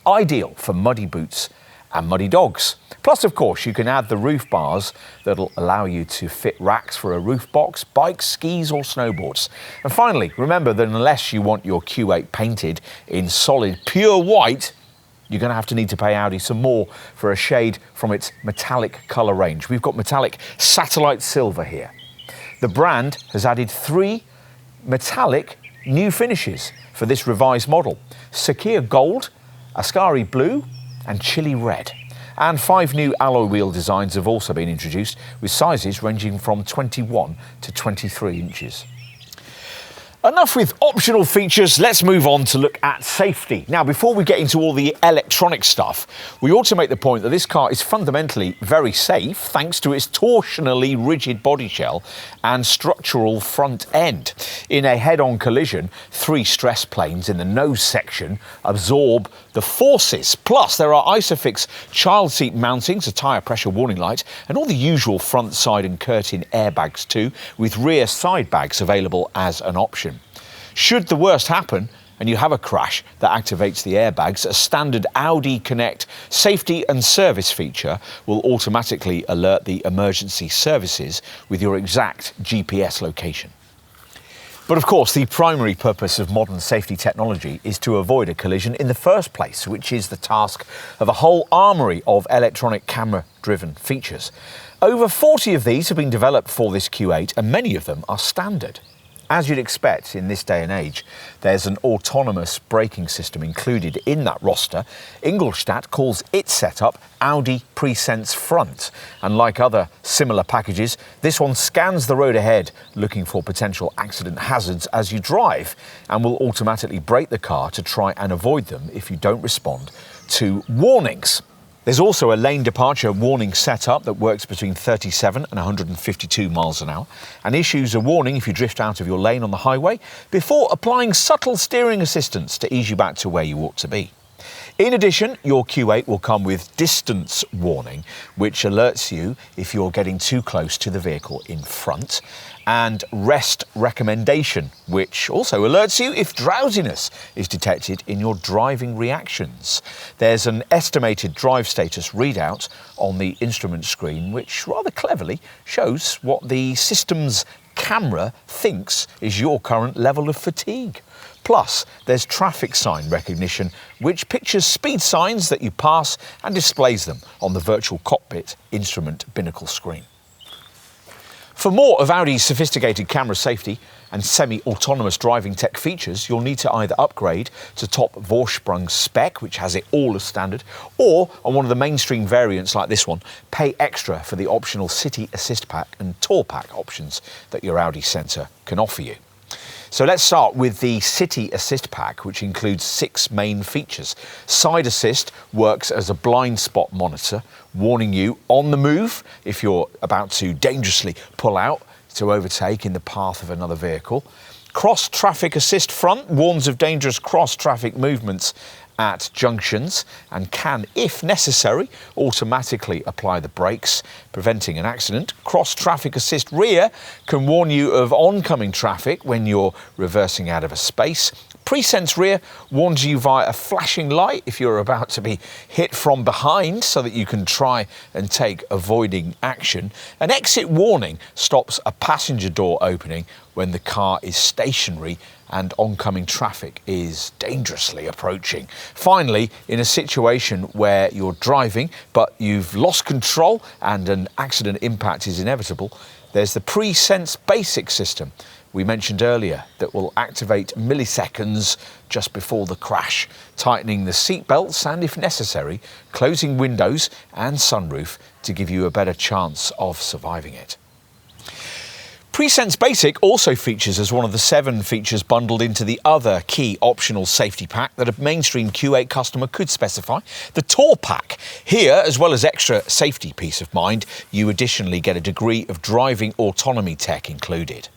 Ideal for muddy boots and muddy dogs. Plus, of course, you can add the roof bars that'll allow you to fit racks for a roof box, bikes, skis or snowboards. And finally, remember that unless you want your Q8 painted in solid pure white, you're going to need to pay Audi some more for a shade from its metallic colour range. We've got metallic satellite silver here. The brand has added 3 metallic new finishes for this revised model: Saphir Gold, Ascari Blue and Chili Red. And 5 new alloy wheel designs have also been introduced, with sizes ranging from 21 to 23 inches. Enough with optional features, let's move on to look at safety. Now, before we get into all the electronic stuff, we ought to make the point that this car is fundamentally very safe thanks to its torsionally rigid body shell and structural front end. In a head-on collision, 3 stress planes in the nose section absorb the forces. Plus, there are Isofix child seat mountings, a tyre pressure warning light, and all the usual front, side and curtain airbags too, with rear side bags available as an option. Should the worst happen and you have a crash that activates the airbags, a standard Audi Connect safety and service feature will automatically alert the emergency services with your exact GPS location. But of course, the primary purpose of modern safety technology is to avoid a collision in the first place, which is the task of a whole armoury of electronic camera-driven features. Over 40 of these have been developed for this Q8, and many of them are standard. As you'd expect in this day and age, there's an autonomous braking system included in that roster. Ingolstadt calls its setup Audi Presense Front. And like other similar packages, this one scans the road ahead looking for potential accident hazards as you drive, and will automatically brake the car to try and avoid them if you don't respond to warnings. There's also a lane departure warning setup that works between 37 and 152 miles an hour and issues a warning if you drift out of your lane on the highway before applying subtle steering assistance to ease you back to where you ought to be. In addition, your Q8 will come with distance warning, which alerts you if you're getting too close to the vehicle in front, and rest recommendation, which also alerts you if drowsiness is detected in your driving reactions. There's an estimated drive status readout on the instrument screen, which rather cleverly shows what the system's camera thinks is your current level of fatigue. Plus, there's traffic sign recognition, which pictures speed signs that you pass and displays them on the virtual cockpit instrument binnacle screen. For more of Audi's sophisticated camera safety and semi-autonomous driving tech features, you'll need to either upgrade to top Vorsprung spec, which has it all as standard, or on one of the mainstream variants like this one, pay extra for the optional City Assist Pack and Tour Pack options that your Audi centre can offer you. So let's start with the City Assist Pack, which includes 6 main features. Side Assist works as a blind spot monitor, warning you on the move if you're about to dangerously pull out to overtake in the path of another vehicle. Cross Traffic Assist Front warns of dangerous cross-traffic movements at junctions and can, if necessary, automatically apply the brakes, preventing an accident. Cross Traffic Assist Rear can warn you of oncoming traffic when you're reversing out of a space. Presense Rear warns you via a flashing light if you're about to be hit from behind so that you can try and take avoiding action. An Exit Warning stops a passenger door opening when the car is stationary and oncoming traffic is dangerously approaching. Finally, in a situation where you're driving but you've lost control and an accident impact is inevitable, there's the Presense Basic system we mentioned earlier that will activate milliseconds just before the crash, tightening the seat belts and, if necessary, closing windows and sunroof to give you a better chance of surviving it. Presense Basic also features as one of the 7 features bundled into the other key optional safety pack that a mainstream Q8 customer could specify, the Tour Pack. Here, as well as extra safety peace of mind, you additionally get a degree of driving autonomy tech included.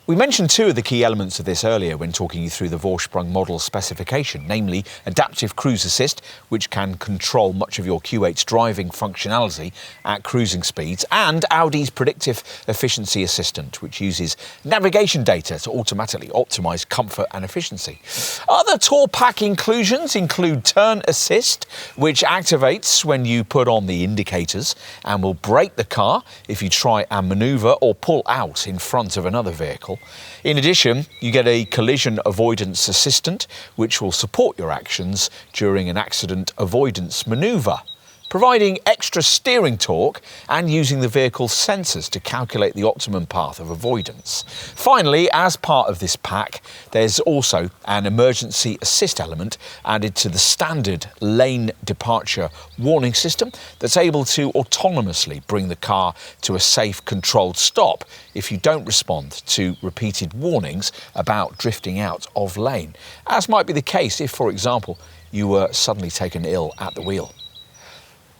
We mentioned two of the key elements of this earlier when talking you through the Vorsprung model specification, namely adaptive cruise assist, which can control much of your Q8's driving functionality at cruising speeds, and Audi's predictive efficiency assistant, which uses navigation data to automatically optimise comfort and efficiency. Other tour pack inclusions include turn assist, which activates when you put on the indicators and will brake the car if you try and manoeuvre or pull out in front of another vehicle. In addition, you get a collision avoidance assistant, which will support your actions during an accident avoidance manoeuvre, providing extra steering torque and using the vehicle's sensors to calculate the optimum path of avoidance. Finally, as part of this pack, there's also an emergency assist element added to the standard lane departure warning system that's able to autonomously bring the car to a safe, controlled stop if you don't respond to repeated warnings about drifting out of lane, as might be the case if, for example, you were suddenly taken ill at the wheel.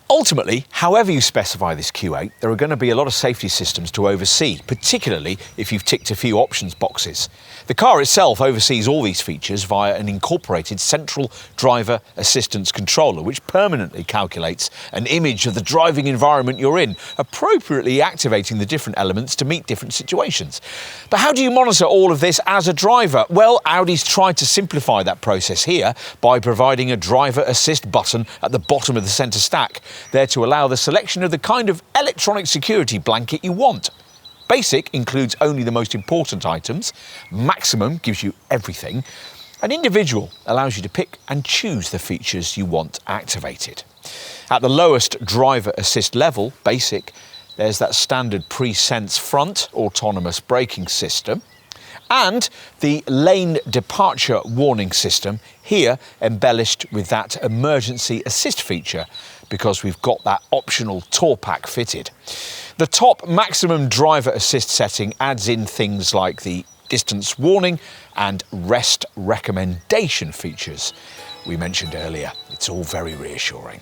Ultimately, however you specify this Q8, there are going to be a lot of safety systems to oversee, particularly if you've ticked a few options boxes. The car itself oversees all these features via an incorporated central driver assistance controller, which permanently calculates an image of the driving environment you're in, appropriately activating the different elements to meet different situations. But how do you monitor all of this as a driver? Well, Audi's tried to simplify that process here by providing a driver assist button at the bottom of the centre stack, there to allow the selection of the kind of electronic security blanket you want. Basic includes only the most important items, Maximum gives you everything, and Individual allows you to pick and choose the features you want activated. At the lowest driver assist level, Basic, there's that standard pre-sense front autonomous braking system, and the lane departure warning system, here embellished with that emergency assist feature because we've got that optional tour pack fitted. The top maximum driver assist setting adds in things like the distance warning and rest recommendation features we mentioned earlier. It's all very reassuring.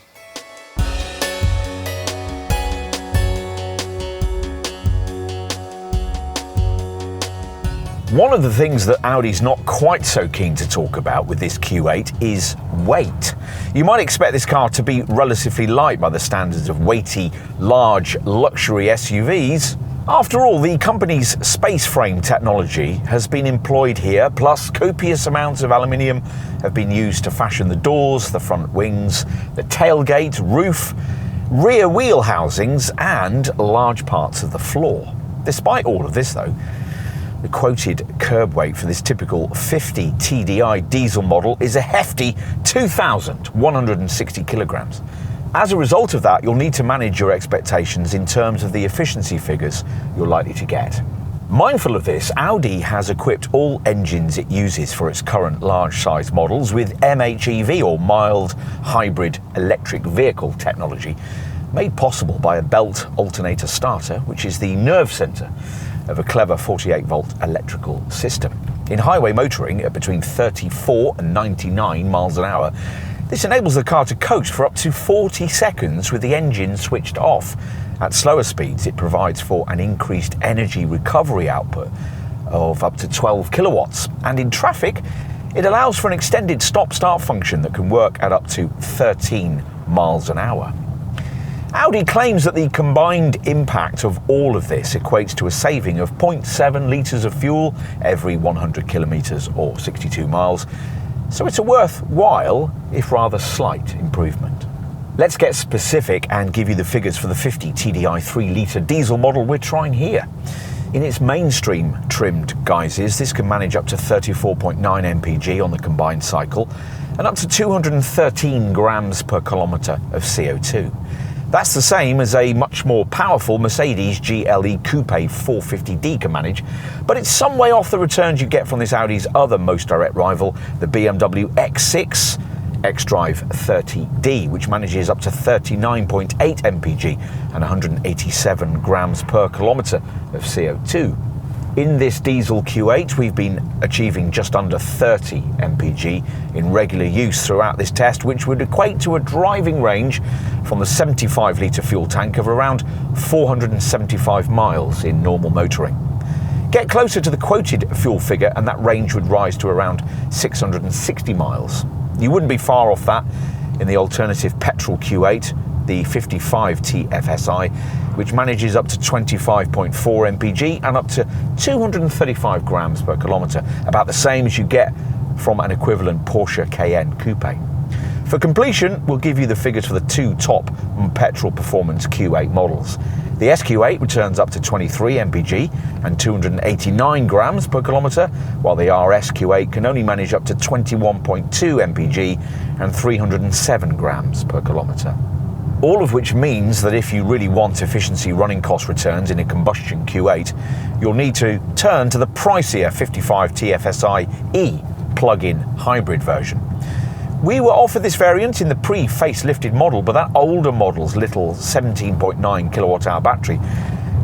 One of the things that Audi's not quite so keen to talk about with this Q8 is weight. You might expect this car to be relatively light by the standards of weighty, large luxury SUVs. After all, the company's space frame technology has been employed here, plus copious amounts of aluminium have been used to fashion the doors, the front wings, the tailgate, roof, rear wheel housings and large parts of the floor. Despite all of this though, the quoted curb weight for this typical 50 TDI diesel model is a hefty 2,160 kilograms. As a result of that, you'll need to manage your expectations in terms of the efficiency figures you're likely to get. Mindful of this, Audi has equipped all engines it uses for its current large-size models with MHEV, or mild hybrid electric vehicle technology, made possible by a belt alternator starter, which is the nerve centre of a clever 48-volt electrical system. In highway motoring at between 34 and 99 miles an hour, this enables the car to coast for up to 40 seconds with the engine switched off. At slower speeds, it provides for an increased energy recovery output of up to 12 kilowatts. And in traffic, it allows for an extended stop-start function that can work at up to 13 miles an hour. Audi claims that the combined impact of all of this equates to a saving of 0.7 litres of fuel every 100 kilometres or 62 miles, so it's a worthwhile, if rather slight, improvement. Let's get specific and give you the figures for the 50 TDI 3-litre diesel model we're trying here. In its mainstream trimmed guises, this can manage up to 34.9 mpg on the combined cycle and up to 213 grams per kilometre of CO2. That's the same as a much more powerful Mercedes GLE Coupe 450D can manage, but it's some way off the returns you get from this Audi's other most direct rival, the BMW X6 xDrive 30D, which manages up to 39.8 mpg and 187 grams per kilometre of CO2. In this diesel Q8, we've been achieving just under 30 mpg in regular use throughout this test, which would equate to a driving range from the 75-litre fuel tank of around 475 miles in normal motoring. Get closer to the quoted fuel figure and that range would rise to around 660 miles. You wouldn't be far off that in the alternative petrol Q8, the 55 TFSI, which manages up to 25.4 mpg and up to 235 grams per kilometre, about the same as you get from an equivalent Porsche Cayenne coupe. For completion, we'll give you the figures for the two top petrol performance Q8 models. The SQ8 returns up to 23 mpg and 289 grams per kilometre, while the RS Q8 can only manage up to 21.2 mpg and 307 grams per kilometre. All of which means that if you really want efficiency running cost returns in a combustion Q8, you'll need to turn to the pricier 55 TFSI E plug-in hybrid version. We were offered this variant in the pre-facelifted model, but that older model's little 17.9 kilowatt-hour battery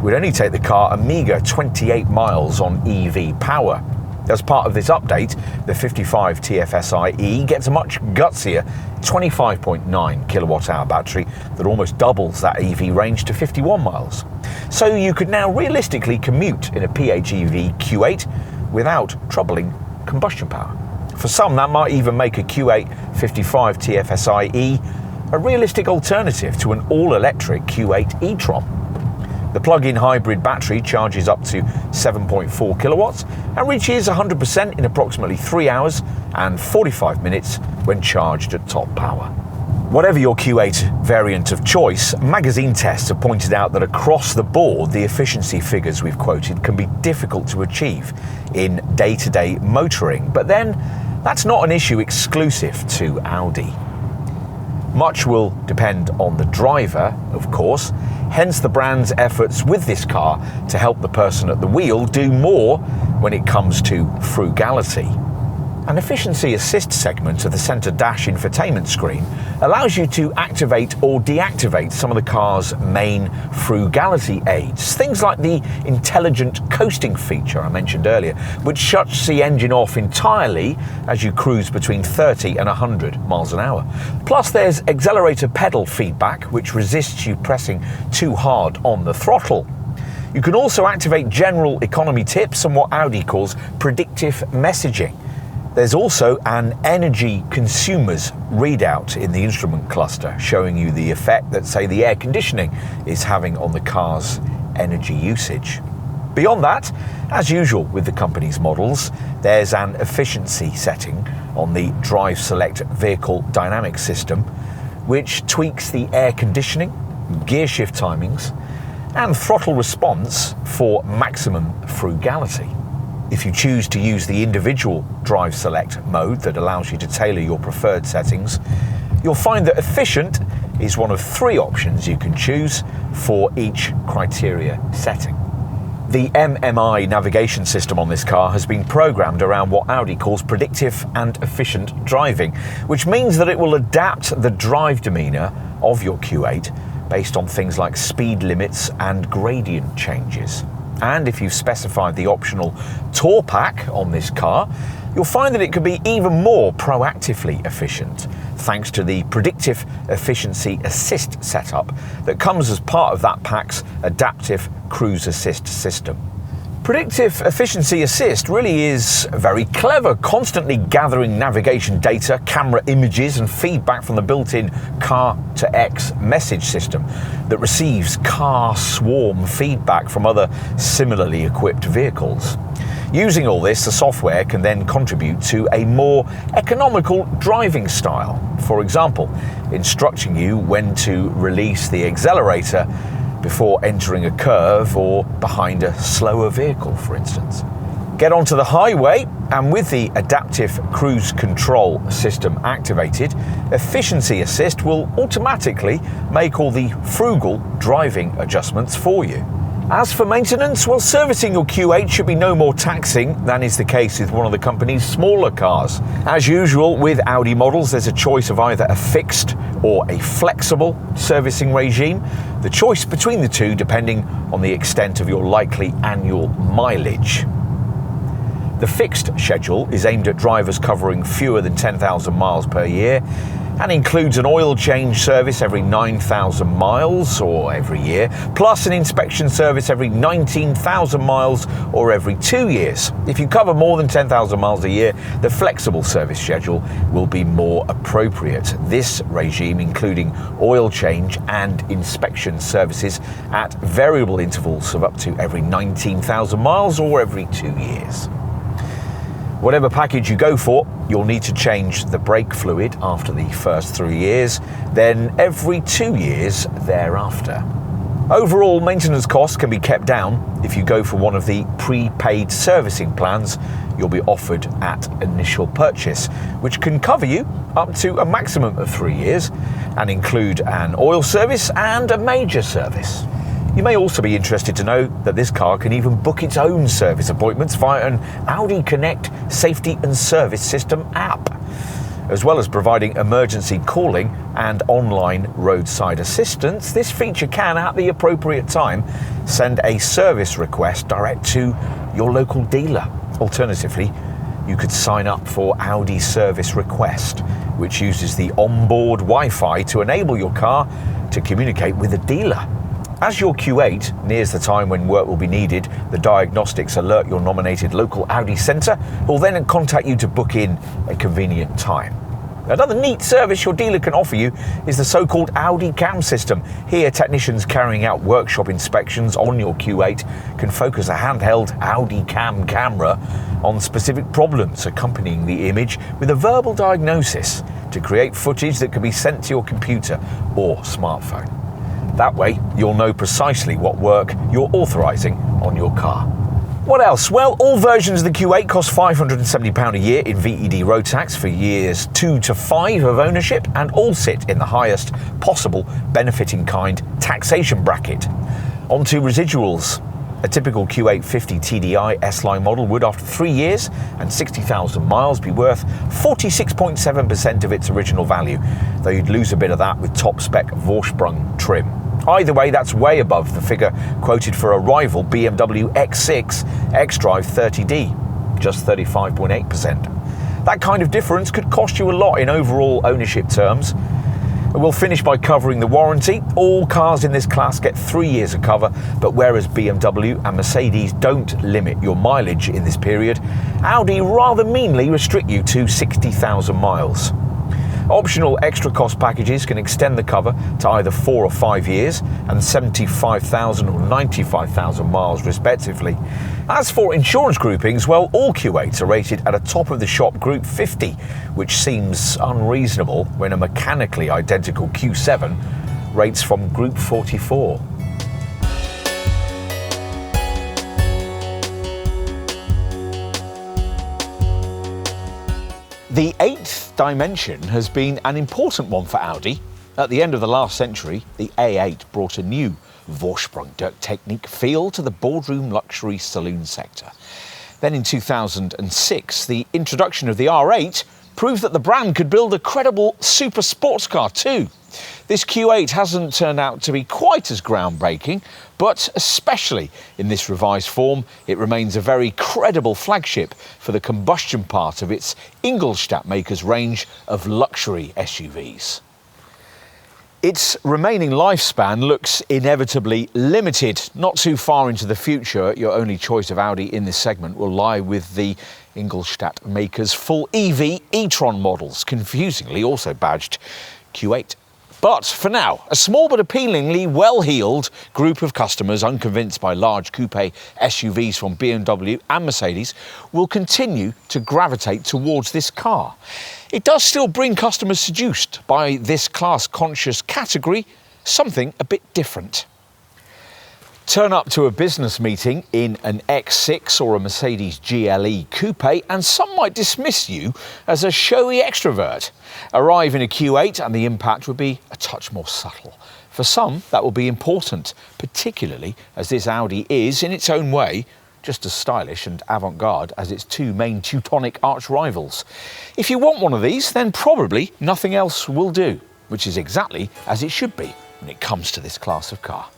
would only take the car a meagre 28 miles on EV power. As part of this update, the 55 TFSI E gets a much gutsier 25.9 kilowatt-hour battery that almost doubles that EV range to 51 miles. So you could now realistically commute in a PHEV Q8 without troubling combustion power. For some, that might even make a Q8 55 TFSI E a realistic alternative to an all-electric Q8 e-tron. The plug-in hybrid battery charges up to 7.4 kilowatts and reaches 100% in approximately 3 hours and 45 minutes when charged at top power. Whatever your Q8 variant of choice, magazine tests have pointed out that across the board, the efficiency figures we've quoted can be difficult to achieve in day-to-day motoring. But then, that's not an issue exclusive to Audi. Much will depend on the driver, of course, hence the brand's efforts with this car to help the person at the wheel do more when it comes to frugality. An efficiency assist segment of the centre dash infotainment screen allows you to activate or deactivate some of the car's main frugality aids. Things like the intelligent coasting feature I mentioned earlier, which shuts the engine off entirely as you cruise between 30 and 100 miles an hour. Plus there's accelerator pedal feedback, which resists you pressing too hard on the throttle. You can also activate general economy tips and what Audi calls predictive messaging. There's also an energy consumers readout in the instrument cluster showing you the effect that, say, the air conditioning is having on the car's energy usage. Beyond that, as usual with the company's models, there's an efficiency setting on the Drive Select Vehicle Dynamic System, which tweaks the air conditioning, gear shift timings, and throttle response for maximum frugality. If you choose to use the individual Drive Select mode that allows you to tailor your preferred settings, you'll find that efficient is one of 3 options you can choose for each criteria setting. The MMI navigation system on this car has been programmed around what Audi calls predictive and efficient driving, which means that it will adapt the drive demeanour of your Q8 based on things like speed limits and gradient changes. And if you've specified the optional Tour Pack on this car, you'll find that it can be even more proactively efficient, thanks to the Predictive Efficiency Assist setup that comes as part of that pack's adaptive cruise assist system. Predictive Efficiency Assist really is very clever, constantly gathering navigation data, camera images and feedback from the built-in Car-to-X message system that receives car swarm feedback from other similarly equipped vehicles. Using all this, the software can then contribute to a more economical driving style. For example, instructing you when to release the accelerator before entering a curve or behind a slower vehicle, for instance. Get onto the highway, and with the adaptive cruise control system activated, Efficiency Assist will automatically make all the frugal driving adjustments for you. As for maintenance, well, servicing your Q8 should be no more taxing than is the case with one of the company's smaller cars. As usual with Audi models, there's a choice of either a fixed or a flexible servicing regime, the choice between the two depending on the extent of your likely annual mileage. The fixed schedule is aimed at drivers covering fewer than 10,000 miles per year, and includes an oil change service every 9,000 miles or every year, plus an inspection service every 19,000 miles or every 2 years. If you cover more than 10,000 miles a year, the flexible service schedule will be more appropriate. This regime including oil change and inspection services at variable intervals of up to every 19,000 miles or every 2 years. Whatever package you go for, you'll need to change the brake fluid after the first 3 years, then every 2 years thereafter. Overall maintenance costs can be kept down if you go for one of the prepaid servicing plans you'll be offered at initial purchase, which can cover you up to a maximum of 3 years and include an oil service and a major service. You may also be interested to know that this car can even book its own service appointments via an Audi Connect safety and service system app. As well as providing emergency calling and online roadside assistance, this feature can, at the appropriate time, send a service request direct to your local dealer. Alternatively, you could sign up for Audi Service Request, which uses the onboard Wi-Fi to enable your car to communicate with a dealer. As your Q8 nears the time when work will be needed, the diagnostics alert your nominated local Audi centre, who will then contact you to book in a convenient time. Another neat service your dealer can offer you is the so-called Audi Cam system. Here, technicians carrying out workshop inspections on your Q8 can focus a handheld Audi Cam camera on specific problems, accompanying the image with a verbal diagnosis to create footage that can be sent to your computer or smartphone. That way, you'll know precisely what work you're authorising on your car. What else? Well, all versions of the Q8 cost £570 a year in VED road tax for years 2 to 5 of ownership, and all sit in the highest possible benefit-in-kind taxation bracket. On to residuals. A typical Q8 50 TDI S-Line model would, after 3 years and 60,000 miles, be worth 46.7% of its original value, though you'd lose a bit of that with top-spec Vorsprung trim. Either way, that's way above the figure quoted for a rival BMW X6 xDrive 30D, just 35.8%. That kind of difference could cost you a lot in overall ownership terms. We'll finish by covering the warranty. All cars in this class get 3 years of cover, but whereas BMW and Mercedes don't limit your mileage in this period, Audi rather meanly restrict you to 60,000 miles. Optional extra cost packages can extend the cover to either 4 or 5 years and 75,000 or 95,000 miles respectively. As for insurance groupings, well, all Q8s are rated at a top-of-the-shop Group 50, which seems unreasonable when a mechanically identical Q7 rates from Group 44. The eighth dimension has been an important one for Audi. At the end of the last century, the A8 brought a new Vorsprung durch technic feel to the boardroom luxury saloon sector. Then in 2006, the introduction of the R8 proved that the brand could build a credible super sports car too. This Q8 hasn't turned out to be quite as groundbreaking, but especially in this revised form, it remains a very credible flagship for the combustion part of its Ingolstadt maker's range of luxury SUVs. Its remaining lifespan looks inevitably limited. Not too far into the future, your only choice of Audi in this segment will lie with the Ingolstadt maker's full EV e-tron models, confusingly also badged Q8. But for now, a small but appealingly well-heeled group of customers unconvinced by large coupe SUVs from BMW and Mercedes will continue to gravitate towards this car. It does still bring customers seduced by this class-conscious category, something a bit different. Turn up to a business meeting in an X6 or a Mercedes GLE Coupe and some might dismiss you as a showy extrovert. Arrive in a Q8 and the impact would be a touch more subtle. For some, that will be important, particularly as this Audi is, in its own way, just as stylish and avant-garde as its two main Teutonic arch rivals. If you want one of these, then probably nothing else will do, which is exactly as it should be when it comes to this class of car.